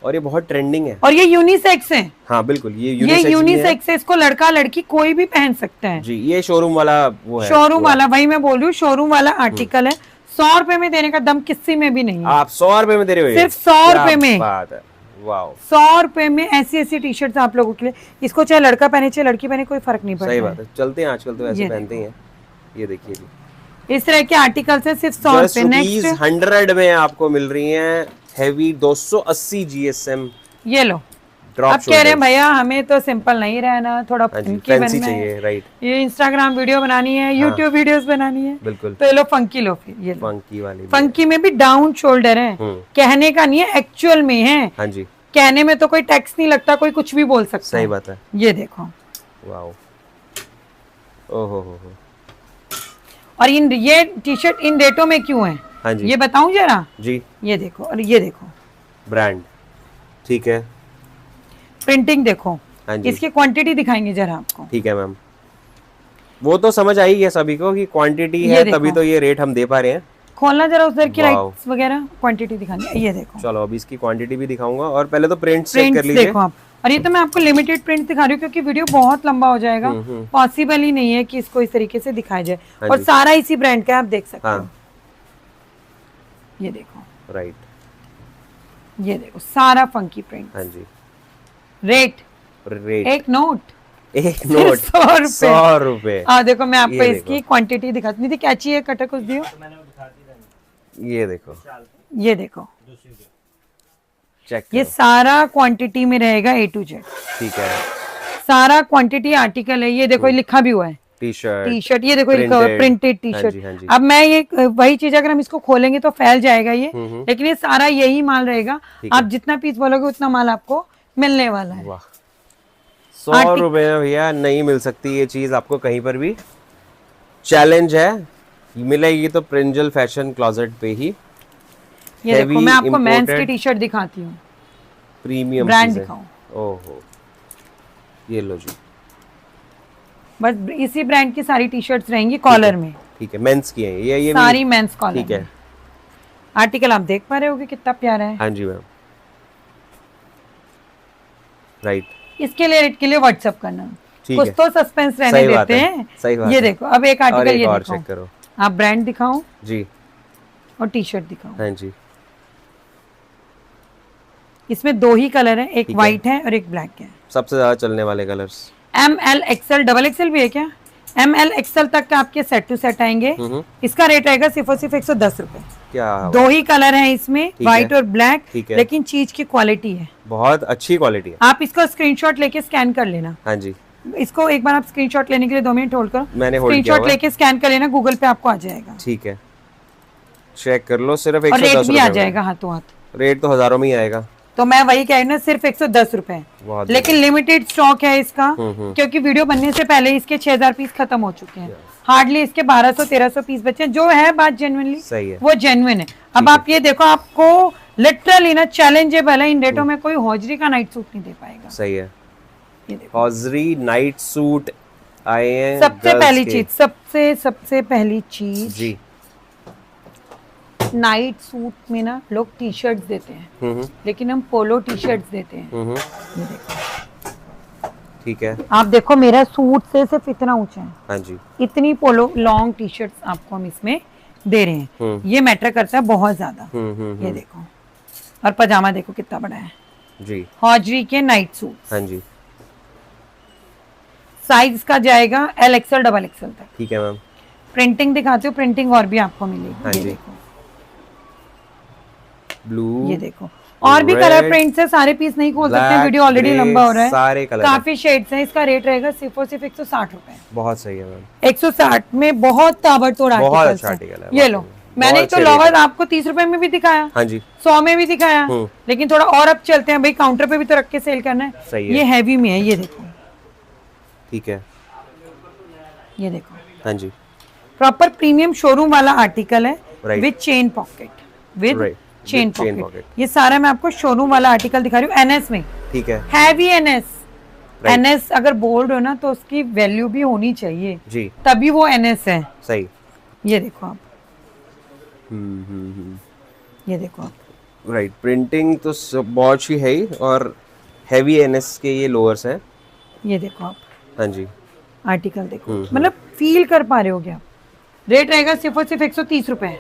और ये बहुत ट्रेंडिंग है, और ये यूनिसेक्स है। हाँ बिल्कुल, ये यूनिसेक्स है। इसको लड़का लड़की कोई भी पहन सकता है जी। ये शोरूम वाला वो है, शोरूम वाला, वही मैं बोल रही हूँ, शोरूम वाला आर्टिकल है। 100 रुपए में देने का दम किसी में भी नहीं है। आप 100 रुपए में दे रहे हो? सिर्फ 100 रुपए में। बात है, वाह, 100 रुपए में ऐसी ऐसी टी शर्ट आप लोगों के लिए। इसको चाहे लड़का पहने चाहे लड़की पहने, कोई फर्क नहीं पड़ता। सही बात है। चलते हैं आजकल तो ऐसे पहनते हैं। ये देखिए जी, इस तरह के आर्टिकल्स हैं सिर्फ 100 रुपए। नेक्स्ट 100 में आपको मिल रही हैं हैवी 280 जीएसएम। ये लो, ड्रॉप अब कह रहे हैं भैया हमें तो सिंपल नहीं रहना, थोड़ा फंकी बनना चाहिए। राइट, ये इंस्टाग्राम वीडियो बनानी है, यूट्यूब वीडियोस बनानी है, बिल्कुल। तो ये लो फंकी लो। फिर ये फंकी वाली, फंकी में भी डाउन शोल्डर है, कहने का नहीं है, एक्चुअल में है। हाँ जी, कहने में तो कोई टैक्स नहीं लगता, कोई कुछ भी बोल सकता है। सही बात है। ये देखो, वाओ, ओहो हो। और इन ये टी शर्ट इन रेटों में क्यों है? हाँ जी, ये बताऊं जरा जी। ये देखो, और ये देखो ब्रांड, ठीक है, प्रिंटिंग देखो। हाँ जी, इसकी क्वांटिटी दिखाएंगे जरा आपको। ठीक है मैम। वो तो समझ आई है सभी को कि क्वांटिटी है, तभी तो ये रेट हम दे पा रहे हैं। खोलना जरा उधर की लाइट्स वगैरह, क्वांटिटी दिखानी। ये देखो, चलो अब इसकी क्वांटिटी भी दिखाऊंगा, और पहले तो प्रिंट चेक कर लीजिए। देखो आप, और ये तो मैं आपको लिमिटेड प्रिंट दिखा रही हूँ, क्योंकि वीडियो बहुत लंबा हो जाएगा, पॉसिबल ही नहीं है कि इसको इस तरीके से दिखाया जाए। और सारा इसी ब्रांड का, आप देख सकते हो। ये देखो, राइट, ये देखो सारा फंकी प्रिंट। हाँ जी। रेट एक नोट 100 रुपए। देखो मैं आपको इसकी क्वांटिटी दिखाती थी। कैची है, कटर कुछ दियो। ये देखो, ये देखो, चेक ये सारा क्वांटिटी में रहेगा A to Z। ठीक है, सारा क्वांटिटी आर्टिकल है। ये देखो लिखा भी हुआ है, टी शर्ट। ये देखो लिखा हुआ है प्रिंटेड टी शर्ट। अब मैं ये वही चीज, अगर हम इसको खोलेंगे तो फैल जाएगा ये, लेकिन ये सारा यही माल रहेगा। आप जितना पीस बोलोगे उतना माल आपको मिलने वाला है। 100 रुपए में भैया नहीं मिल सकती ये चीज आपको कहीं पर भी। चैलेंज है, मिलेगी तो प्रिंजल फैशन क्लोजेट पे ही। ये देखो मैं आपको मेंस की टी शर्ट दिखाती हूँ, प्रीमियम ब्रांड दिखाऊं। ओहो, ये लो जी, बस इसी ब्रांड की सारी टी शर्ट्स रहेंगी कॉलर में। ठीक है, मेंस की है ये सारी मेंस कॉलर। ठीक है। आर्टिकल आप देख पा रहे होगे कितना प्यारा है। हाँ जी मैम, राइट। इसके लिए रेट के लिए व्हाट्सएप करना, ठीक कुछ है, तो सस्पेंस रहने सही बात देते है, हैं। सही बात ये है। देखो अब एक और आर्टिकल एक ये और देखो, चेक करो आप ब्रांड दिखाओ जी। और टी शर्ट दिखाओ। हाँ जी, इसमें 2 ही कलर है, एक ठीक है। व्हाइट है और एक ब्लैक है। सबसे ज्यादा चलने वाले colours. ML XL double XL भी है क्या? ML XL तक का आपके सेट टू सेट आएंगे। इसका रेट रहेगा सिर्फ और सिर्फ 110 रुपए। क्या 2 ही कलर हैं इसमें, ठीक व्हाइट है, और ब्लैक, ठीक है। लेकिन चीज की क्वालिटी है, बहुत अच्छी क्वालिटी है। आप इसका स्क्रीनशॉट लेके स्कैन कर लेना। हाँ जी, इसको एक बार आप स्क्रीनशॉट लेने के लिए 2 मिनट होल्ड करो। मैंने होल्ड किया स्क्रीनशॉट हुआ है। लेके स्कैन कर लेना, गूगल पे आपको आ जाएगा ठीक है, चेक कर लो, सिर्फ और 110 रेट भी आ रुपए में। जाएगा हाथों हाथ। रेट तो हजारों में ही आएगा। तो मैं वही कह रही हूँ ना, सिर्फ 110 रुपए, बहुत लेकिन लिमिटेड स्टॉक है इसका, क्योंकि वीडियो बनने से पहले इसके 6000 पीस खत्म हो चुके हैं। हार्डली इसके 1200-1300 पीस बचे हैं। जो है बात जेन्युइनली सही है, वो जेन्युइन है। अब आप ये देखो, आपको लिटरली ना चैलेंजेबल है, इन डेटों में कोई हौजरी का नाइट सूट नहीं दे पाएगा। सही है। ये देखो हौजरी नाइट सूट आए हैं सबसे गर्ल्स पहली के। चीज, सबसे पहली चीज, जी। नाइट सूट में ना लोग टी शर्ट्स देते हैं, लेकिन हम पोलो टी शर्ट्स देते हैं। ये देखो, ठीक है, आप देखो मेरा सूट से सिर्फ इतना ऊंचा है। हाँ जी, इतनी पोलो लॉन्ग टी शर्ट्स आपको हम इसमें दे रहे हैं। ये मैटर करता है बहुत ज्यादा। ये देखो, और पजामा देखो कितना बड़ा है जी। हौजरी के नाइट सूट। हाँ जी, साइज का जाएगा L XL डबल XL तक। ठीक है मैम। प्रिंटिंग दिखाती हूँ, प्रिंटिंग और भी आपको मिलेगी। हाँ ये जी। देखो, ब्लू, ये देखो, और भी कलर प्रिंट्स है, सारे पीस नहीं खोल सकते, वीडियो ऑलरेडी लंबा हो रहा है। सारे कलर, काफी शेड्स हैं। इसका रेट रहेगा सिर्फ और सिर्फ 160 रुपए। बहुत सही है मैम। 160 में बहुत ताबड़तोड़ बहुत आर्टिकल्स अच्छा हैं। आर्टिकल है। ये लो, मैंने एक तो लोवर आपको 30 रुपए में भी दिखाया, हाँ जी, 100 में भी दिखाया, लेकिन थोड़ा और अब चलते हैं भाई, काउंटर पे भी तो रख के सेल करना है। सही है। ये हैवी में है, ये देखो, ठीक है, ये देखो, हाँ जी, प्रॉपर प्रीमियम शोरूम वाला आर्टिकल है, Right. With chain pocket, with Right. Chain With chain pocket. pocket. ये सारा मैं आपको शोरूम वाला आर्टिकल दिखा रही हूँ, NS में, ठीक है, हैवी NS। Right. NS अगर बोल्ड हो ना तो उसकी वैल्यू भी होनी चाहिए, जी, तभी वो NS है। सही। ये देखो आप, हम्म, ये देखो आप, राइट। प्रिंटिंग तो बहुत ही है ही, और हैवी एनएस के ये लोअर्स हैं। ये देखो आप, हाँ जी, आर्टिकल देखो, मतलब फील कर पा रहे हो क्या? रेट रहेगा सिर्फ और सिर्फ 130 रुपए।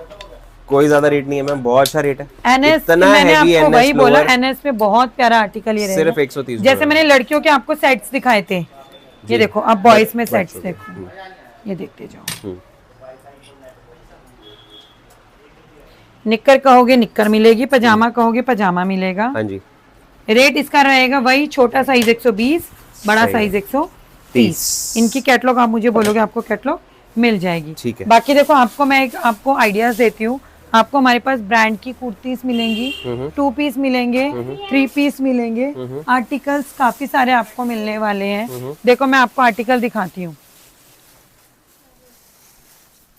कोई ज्यादा रेट नहीं है मैम, बहुत अच्छा रेट है। NS इतना मैंने heavy आपको NS वही बोला, लोअर NS में बहुत प्यारा आर्टिकल ये सिर्फ रहेगा। 130 जैसे मैंने लड़कियों के आपको सेट्स दिखाए थे, ये देखो अब बॉयज में सेट्स देखो, ये देखते जाओ। निक्कर कहोगे निक्कर मिलेगी, पजामा कहोगे पजामा मिलेगा। हाँ जी, रेट इसका रहेगा वही, छोटा साइज 120, बड़ा साइज 130। इनकी कैटलॉग आप मुझे बोलोगे, आपको कैटलॉग मिल जाएगी। ठीक है। बाकी देखो, आपको मैं एक आपको आइडियाज देती हूँ। आपको हमारे पास ब्रांड की कुर्तीज मिलेंगी, 2 पीस मिलेंगे, 3 पीस मिलेंगे, आर्टिकल्स काफी सारे आपको मिलने वाले हैं। देखो मैं आपको आर्टिकल दिखाती हूँ।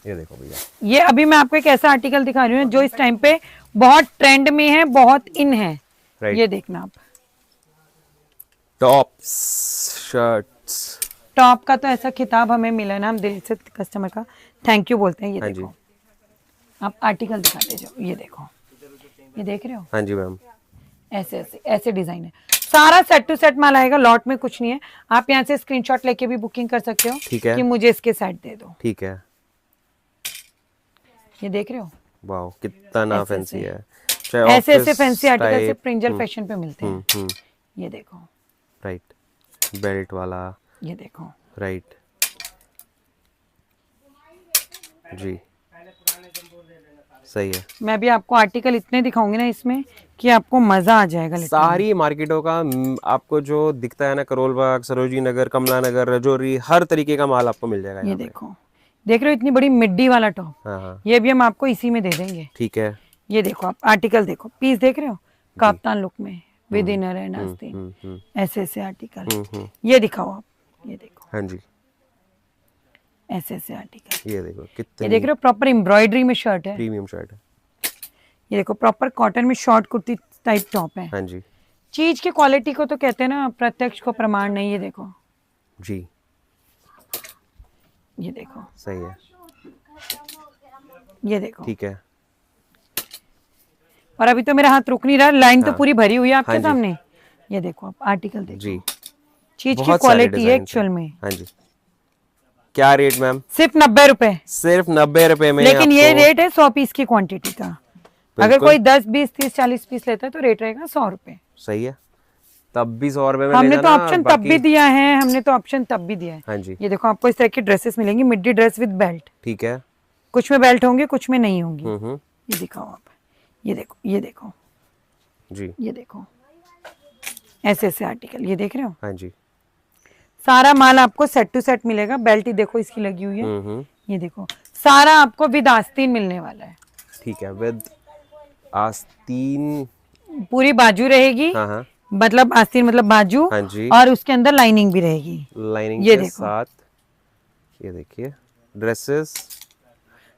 ये देखो भैया, ये अभी मैं आपको एक ऐसा आर्टिकल दिखा रही हूँ जो इस टाइम पे बहुत ट्रेंड में है, बहुत इन है। राइट। ये देखना आप, टॉप्स, शर्ट्स। टॉप का तो ऐसा खिताब हमें मिला ना, हम दिल से कस्टमर का थैंक यू बोलते हैं। ये हाँ देखो, आप आर्टिकल दिखाते जाओ। ये देखो, ये देख रहे हो, हाँ जी मैम, ऐसे ऐसे ऐसे डिजाइन है। सारा सेट टू सेट माल आएगा, लॉट में कुछ नहीं है। आप यहाँ से स्क्रीनशॉट लेके भी बुकिंग कर सकते हो। ठीक है। कि मुझे इसके सेट दे दो। ठीक है। ये देख रहे हो, वाओ, कितना ना ऐसे फैंसी है। ऐसे ऐसे फैंसी आर्टिकल से प्रिंजल फैशन पे मिलते हैं। ये देखो, राइट, बेल्ट वाला, ये देखो, राइट जी, सही है। मैं भी आपको आर्टिकल इतने दिखाऊंगी ना इसमें कि आपको मजा आ जाएगा। सारी मार्केटों का आपको जो दिखता है ना, करोल बाग, सरोजी नगर, कमला नगर, रजौरी, हर तरीके का माल आपको मिल जाएगा। ये देखो, देख रहे हो इतनी बड़ी मिड्डी वाला टॉप, हाँ हाँ, ये भी हम आपको इसी में दे देंगे। ठीक है। ये देखो आप आर्टिकल देखो, पीस देख रहे हो, काफ्तान लुक में विद इनर एंड आस्तीन, ऐसे ऐसे आर्टिकल। ये दिखाओ आप, ये देखो। हाँ जी, ऐसे ऐसे आर्टिकल, ये देखो कितने, ये देख रहे हो प्रॉपर एम्ब्रॉयडरी में शर्ट है, प्रीमियम शर्ट है। ये देखो प्रॉपर कॉटन में शॉर्ट कुर्ती टाइप टॉप है। हाँ जी चीज की क्वालिटी को तो कहते हैं ना, प्रत्यक्ष को प्रमाण नहीं। ये देखो, जी, ये देखो, सही है, ये देखो। ठीक है। और अभी तो मेरा हाथ रुक नहीं रहा, लाइन तो हाँ। पूरी भरी हुई है आपके हाँ जी। सामने। ये देखो आप आर्टिकल देखो जी, चीज की बहुत सारे क्वालिटी है डिजाइन एक्चुअल में। हाँ जी। क्या रेट मैम? सिर्फ 90 रुपए, सिर्फ 90 रुपए में। लेकिन ये आपको रेट है 100 पीस की क्वांटिटी का। अगर बिल्कुल कोई 10 20 30 40 पीस लेता है तो रेट रहेगा 100 रुपए। सही है, तब भी 100 रुपए में ले हमने तो जाना, ऑप्शन तब बाकी- भी दिया है, हमने तो ऑप्शन तब भी दिया है। हाँ जी, ये देखो आपको इस तरह की ड्रेसेस मिलेंगी, मिड्डी ड्रेस विद बेल्ट। ठीक है। कुछ में बेल्ट होंगे, कुछ में नहीं होंगी। हम्म, ये दिखाओ आप, ये देखो, ये देखो, जी, ये देखो, ऐसे ऐसे आर्टिकल, ये देख रहे हो। हाँ जी। सारा माल आपको सेट टू सेट मिलेगा। बेल्ट ही देखो इसकी लगी हुई है। हम्म, ये देखो सारा आपको विद आस्तीन मिलने वाला है। ठीक है, विद आस्तीन। पूरी बाजू रहेगी, हाँ हाँ, मतलब आस्तीन मतलब बाजू, हाँ जी, और उसके अंदर लाइनिंग भी रहेगी। लाइनिंग ये के देखो। साथ। ये देखिए ड्रेसेस,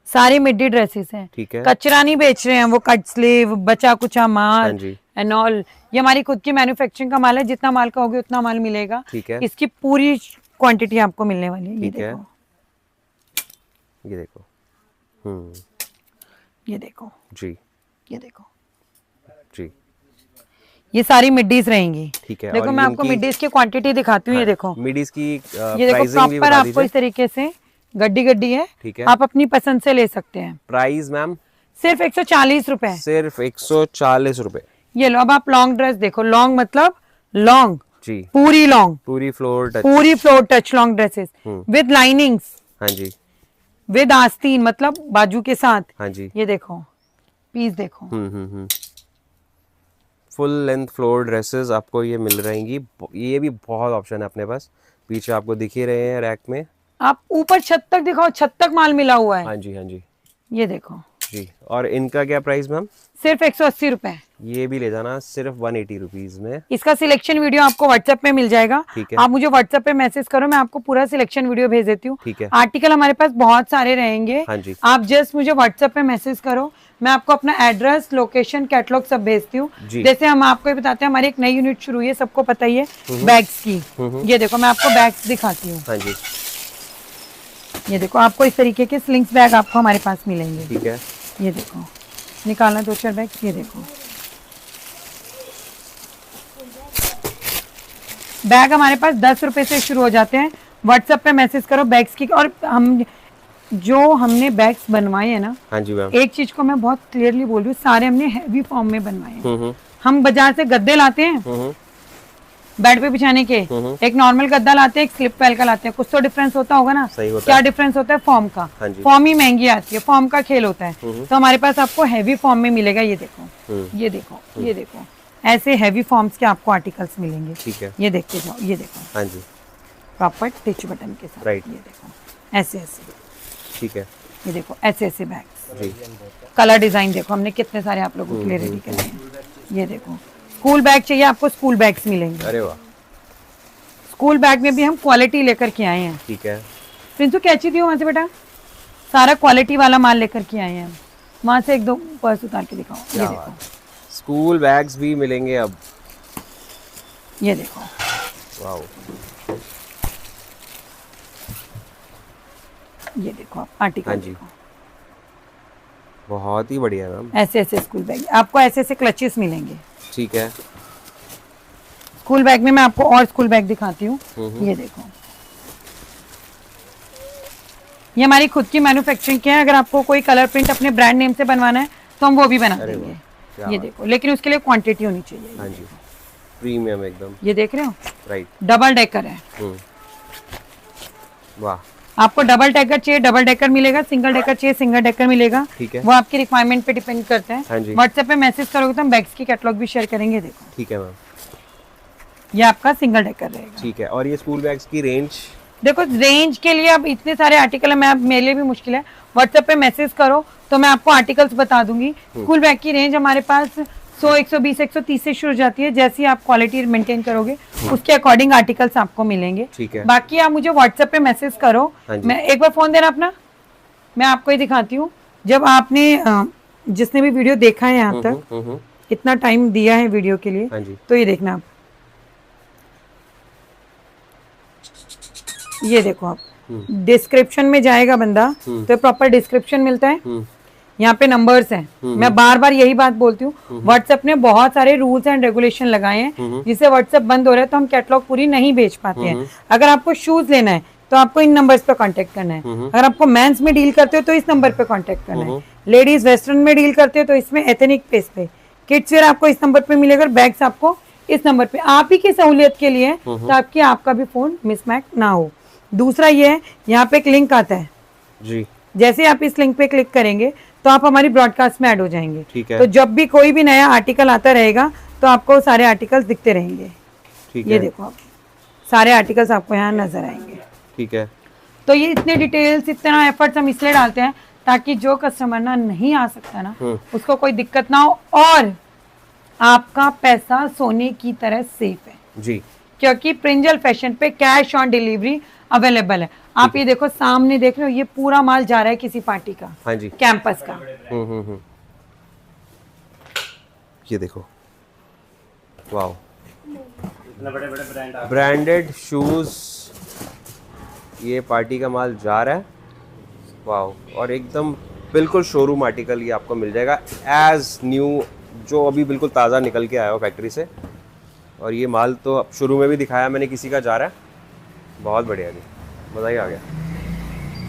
सारी मिड्डी ड्रेसेस हैं, ठीक है। कचरा नहीं बेच रहे हैं वो, कट स्लीव बचा कुचा हाँ माल जी, एंड ऑल। ये हमारी खुद की मैन्युफैक्चरिंग का माल है, जितना माल का होगा उतना माल मिलेगा। ठीक है, इसकी पूरी क्वांटिटी आपको मिलने वाली है। ये ठीक है। देखो, ये देखो, ये देखो, जी ये देखो, जी, ये सारी मिड्डीज रहेंगी। ठीक है। देखो और मैं आपको इनकी- मिड्डीज की क्वांटिटी दिखाती हूँ। ये देखो, मिडीज की ये देखो प्राइसिंग भी प्रॉपर बता आपको दीजिए। इस तरीके से गड्डी गड्डी है, ठीक है। आप अपनी पसंद से ले सकते हैं। Price ma'am? सिर्फ 140 रुपए। सिर्फ 140 रुपए। ये लो। अब आप लॉन्ग ड्रेस देखो, लॉन्ग मतलब लॉन्ग, जी, पूरी लॉन्ग, पूरी फ्लोर टच। पूरी floor touch long dresses with linings, हाँ जी, विद आस्तीन मतलब बाजू के साथ। हाँ जी। ये देखो पीस देखो, फुल लेंथ फ्लोर ड्रेसेस आपको ये मिल रहेंगी। ये भी बहुत ऑप्शन है अपने पास, पीछे आपको दिख ही रहे हैं रैक में। आप ऊपर छत तक दिखाओ, छत तक माल मिला हुआ है। हाँ जी, हाँ जी, ये देखो जी। और इनका क्या प्राइस मैम? सिर्फ 180 रुपए। ये भी ले जाना सिर्फ 180 रुपीज में। इसका सिलेक्शन वीडियो आपको व्हाट्सएप पे मिल जाएगा। ठीक है। आप मुझे व्हाट्सएप पे मैसेज करो, मैं आपको पूरा सिलेक्शन वीडियो भेज देती हूँ। ठीक है। आर्टिकल हमारे पास बहुत सारे रहेंगे। हाँ जी, आप जस्ट मुझे व्हाट्सएप पे मैसेज करो, मैं आपको अपना एड्रेस, लोकेशन, कैटलॉग सब भेजती हूँ। जी। जैसे हम आपको ये बताते हैं, हमारी एक नई यूनिट शुरू हुई है, सबको पता ही है, बैग्स की। ये देखो मैं आपको बैग्स दिखाती हूँ। हाँ जी, ये देखो आपको इस तरीके के स्लिंग्स बैग आपको हमारे पास मिलेंगे। ठीक है। ये देखो, निकालना 2-4 बैग। ये देखो बैग हमारे पास 10 रुपए से शुरू हो जाते हैं। व्हाट्सएप पे मैसेज करो बैग्स की। और हम जो हमने बैग्स बनवाए हैं ना, हाँ जी मैम। एक चीज को मैं बहुत क्लियरली बोल रही हूँ, सारे हमने हैवी फॉर्म में बनवाए हैं। हम्म, हम बाजार से गद्दे लाते हैं बेड पे बिछाने के, एक नॉर्मल गद्दा लाते हैं, एक स्लिप पैल का लाते हैं, कुछ तो डिफरेंस होता होगा ना। सही होता क्या है। डिफरेंस होता है? फॉर्म का। हाँ जी। फॉर्म ही महंगी आती है, फॉर्म का खेल होता है। तो हमारे पास आपको हैवी फॉर्म में मिलेगा। ये देखो, ये देखो, ये देखो, ऐसे हैवी फॉर्म्स के आपको आर्टिकल्स मिलेंगे। ठीक है। ये देखते जाओ, ये देखो हाँ जी, प्रॉपर टिच बटन के साथ। Right. ये देखो ऐसे ऐसे, ठीक है। ये देखो ऐसे ऐसे बैग्स। जी, कलर डिजाइन देखो हमने कितने सारे आप लोगों के लिए रेडी करे हैं। ये देखो स्कूल बैग चाहिए आपको, स्कूल बैग्स मिलेंगे। अरे वाह, स्कूल बैग में भी हम क्वालिटी लेकर के आए हैं। ठीक है। प्रिंसू कैची थी वहां से बेटा, सारा क्वालिटी वाला माल लेकर के आए हैं हम। वहां से 1-2 पर्स उतार के दिखाओ। ये क्या देखो, स्कूल बैग्स भी मिलेंगे अब। ये देखो, वाओ, ये देखो आप आर्टिकल। हाँ जी। देखो बहुत ही बढ़िया मैम। ऐसे ऐसे स्कूल बैग आपको, ऐसे ऐसे क्लचेस मिलेंगे। ठीक है। स्कूल बैग में मैं आपको और स्कूल बैग दिखाती हूँ। ये देखो, ये हमारी खुद की मैन्युफैक्चरिंग के हैं। अगर आपको कोई कलर प्रिंट अपने ब्रांड नेम से बनवाना है तो हम वो भी बना अरे देंगे। क्या ये बात। देखो, लेकिन उसके लिए क्वांटिटी होनी चाहिए। हाँ जी, प्रीमियम एकदम। ये देख रहे हो, राइट। डबल डेकर है। वाह, आपको डबल डेकर चाहिए, डबल डेकर मिलेगा। सिंगल डेकर चाहिए, सिंगल डेकर मिलेगा। ठीक है। वो आपकी रिक्वायरमेंट पे डिपेंड करता है। हाँ जी। व्हाट्सएप पे मैसेज करोगे तो हम बैग्स की कैटलॉग भी शेयर करेंगे। देखो ठीक है मैम, ये आपका सिंगल डेकर रहेगा। ठीक है। और ये स्कूल बैग्स की रेंज? देखो रेंज के लिए अब इतने सारे आर्टिकल है, मैं अब मेरे लिए भी मुश्किल है। व्हाट्सएप पे मैसेज करो तो मैं आपको आर्टिकल्स बता दूंगी। स्कूल बैग की रेंज हमारे पास 100, 120, 130 से शुरू हो जाती है। जैसी आप क्वालिटी मेंटेन करोगे उसके अकॉर्डिंग आर्टिकल्स आपको मिलेंगे। ठीक है। बाकी आप मुझे व्हाट्सएप पे मैसेज करो। हाँ जी। मैं एक बार फोन देना अपना, मैं आपको ही दिखाती हूँ। जब आपने जिसने भी वीडियो देखा है यहाँ तक, इतना टाइम दिया है वीडियो के लिए, हाँ जी। तो ये देखना आप, ये देखो आप, डिस्क्रिप्शन में जाएगा बंदा तो प्रॉपर डिस्क्रिप्शन मिलता है। यहाँ पे नंबर्स हैं। मैं बार बार यही बात बोलती हूँ, व्हाट्सएप ने बहुत सारे रूल्स एंड रेगुलेशन लगाए हैं जिससे व्हाट्सएप बंद हो रहा है, तो हम कैटलॉग पूरी नहीं बेच पाते हैं। अगर आपको शूज लेना है तो आपको इन नंबर्स पे कांटेक्ट करना है। अगर आपको मेंस में डील करते हो तो इस नंबर पे कांटेक्ट करना है। लेडीज वेस्टर्न में डील करते हो तो इसमें एथनिक पेज पे, किड्स वेयर आपको इस नंबर पे मिलेगा, बैग्स आपको इस नंबर पे। आप ही की सहूलियत के लिए ताकि आपका भी फोन मिसमैच ना हो। दूसरा ये है, यहाँ पे एक लिंक आता है जी, जैसे आप इस लिंक पे क्लिक करेंगे तो आप हमारी ब्रॉडकास्ट में ऐड हो जाएंगे। ठीक है। तो जब भी कोई भी नया आर्टिकल आता रहेगा तो आपको सारे आर्टिकल्स दिखते रहेंगे। ठीक ये है। देखो आप, सारे आर्टिकल्स आपको यहाँ नजर आएंगे। ठीक है। तो ये इतने डिटेल्स, इतना एफर्ट्स हम इसलिए डालते हैं ताकि जो कस्टमर ना नहीं आ सकता ना, उसको कोई दिक्कत ना हो और आपका पैसा सोने की तरह सेफ है जी। क्योंकि प्रिंजल फैशन पे कैश ऑन डिलीवरी अवेलेबल है। आप ये देखो, सामने देख रहे हो, ये पूरा माल जा रहा है किसी पार्टी का, हाँ जी, कैंपस का। ये देखो, वाओ, ब्रांडेड शूज, ये पार्टी का माल जा रहा है। वाओ, और एकदम बिल्कुल शोरूम आर्टिकल ये आपको मिल जाएगा एज न्यू, जो अभी बिल्कुल ताज़ा निकल के आया हो फैक्ट्री से। और ये माल तो अब शुरू में भी दिखाया मैंने किसी का जा रहा है। बहुत बढ़िया जी, मज़ा ही आ गया।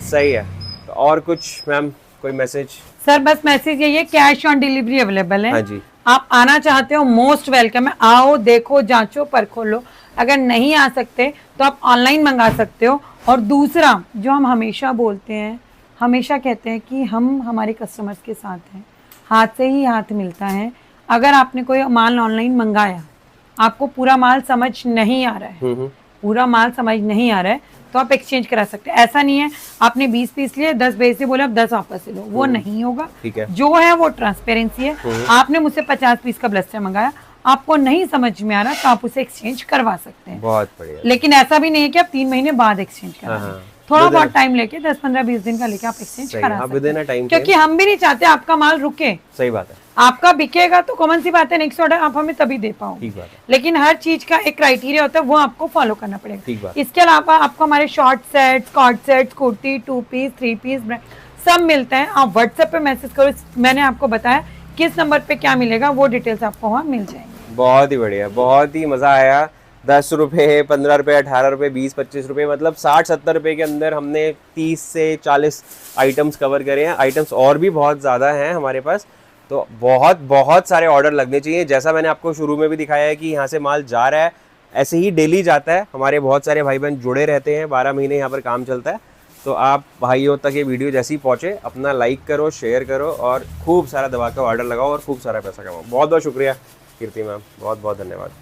सही है। तो और कुछ मैम, कोई मैसेज? सर बस मैसेज यही है, कैश ऑन डिलीवरी अवेलेबल है। हाँ जी। आप आना चाहते हो, मोस्ट वेलकम है। आओ, देखो, जांचो, परखो लो। अगर नहीं आ सकते तो आप ऑनलाइन मंगा सकते हो। और दूसरा जो हम हमेशा बोलते हैं, हमेशा कहते हैं कि हम हमारे कस्टमर्स के साथ हैं, हाथ से ही हाथ मिलता है। अगर आपने कोई माल ऑनलाइन मंगाया, आपको पूरा माल समझ नहीं आ रहा है, पूरा माल समझ नहीं आ रहा है, तो आप एक्सचेंज करा सकते हैं। ऐसा नहीं है आपने 20 पीस लिए, 10 बेच दिए, बोले आप 10 वापस ले लो, वो नहीं होगा। ठीक है। जो है वो ट्रांसपेरेंसी है। आपने मुझसे 50 पीस का ब्लस्टर मंगाया, आपको नहीं समझ में आ रहा तो आप उसे एक्सचेंज करवा सकते हैं। बहुत बढ़िया। लेकिन ऐसा भी नहीं है कि आप 3 महीने बाद एक्सचेंज करा, थोड़ा बहुत टाइम लेके 10, 15, 20 दिन का लेके आप एक्सचेंज करा सकते हैं, क्योंकि हम भी नहीं चाहते आपका माल रुके। सही बात है। आपका बिकेगा तो कॉमन सी बात है, नेक्स्ट ऑर्डर आप हमें तभी दे पाओगे। ठीक बात है। लेकिन हर चीज का एक क्राइटेरिया होता है, वो आपको फॉलो करना पड़ेगा। ठीक बात। इसके अलावा आपको हमारे short sets, cord sets, kurti, 2 piece, 3 piece सब मिलते हैं। आप व्हाट्सएप पे मैसेज करो, मैंने आपको बताया किस नंबर पे क्या मिलेगा, वो डिटेल्स आपको वहाँ मिल जाएंगे। बहुत ही बढ़िया, बहुत ही मजा आया। 10 रुपये, 15 रुपये, 18 रुपये, 20, 25 रुपये, मतलब 60-70 रुपये के अंदर हमने 30 से 40 आइटम्स कवर करे हैं। आइटम्स और भी बहुत ज़्यादा हैं हमारे पास, तो बहुत बहुत सारे ऑर्डर लगने चाहिए। जैसा मैंने आपको शुरू में भी दिखाया है कि यहाँ से माल जा रहा है, ऐसे ही डेली जाता है। हमारे बहुत सारे भाई बहन जुड़े रहते हैं, 12 महीने यहाँ पर काम चलता है। तो आप भाइयों तक ये वीडियो जैसे ही पहुँचे, अपना लाइक करो, शेयर करो और खूब सारा दबा कर ऑर्डर लगाओ और खूब सारा पैसा कमाओ। बहुत बहुत शुक्रिया कीर्ति मैम, बहुत बहुत धन्यवाद।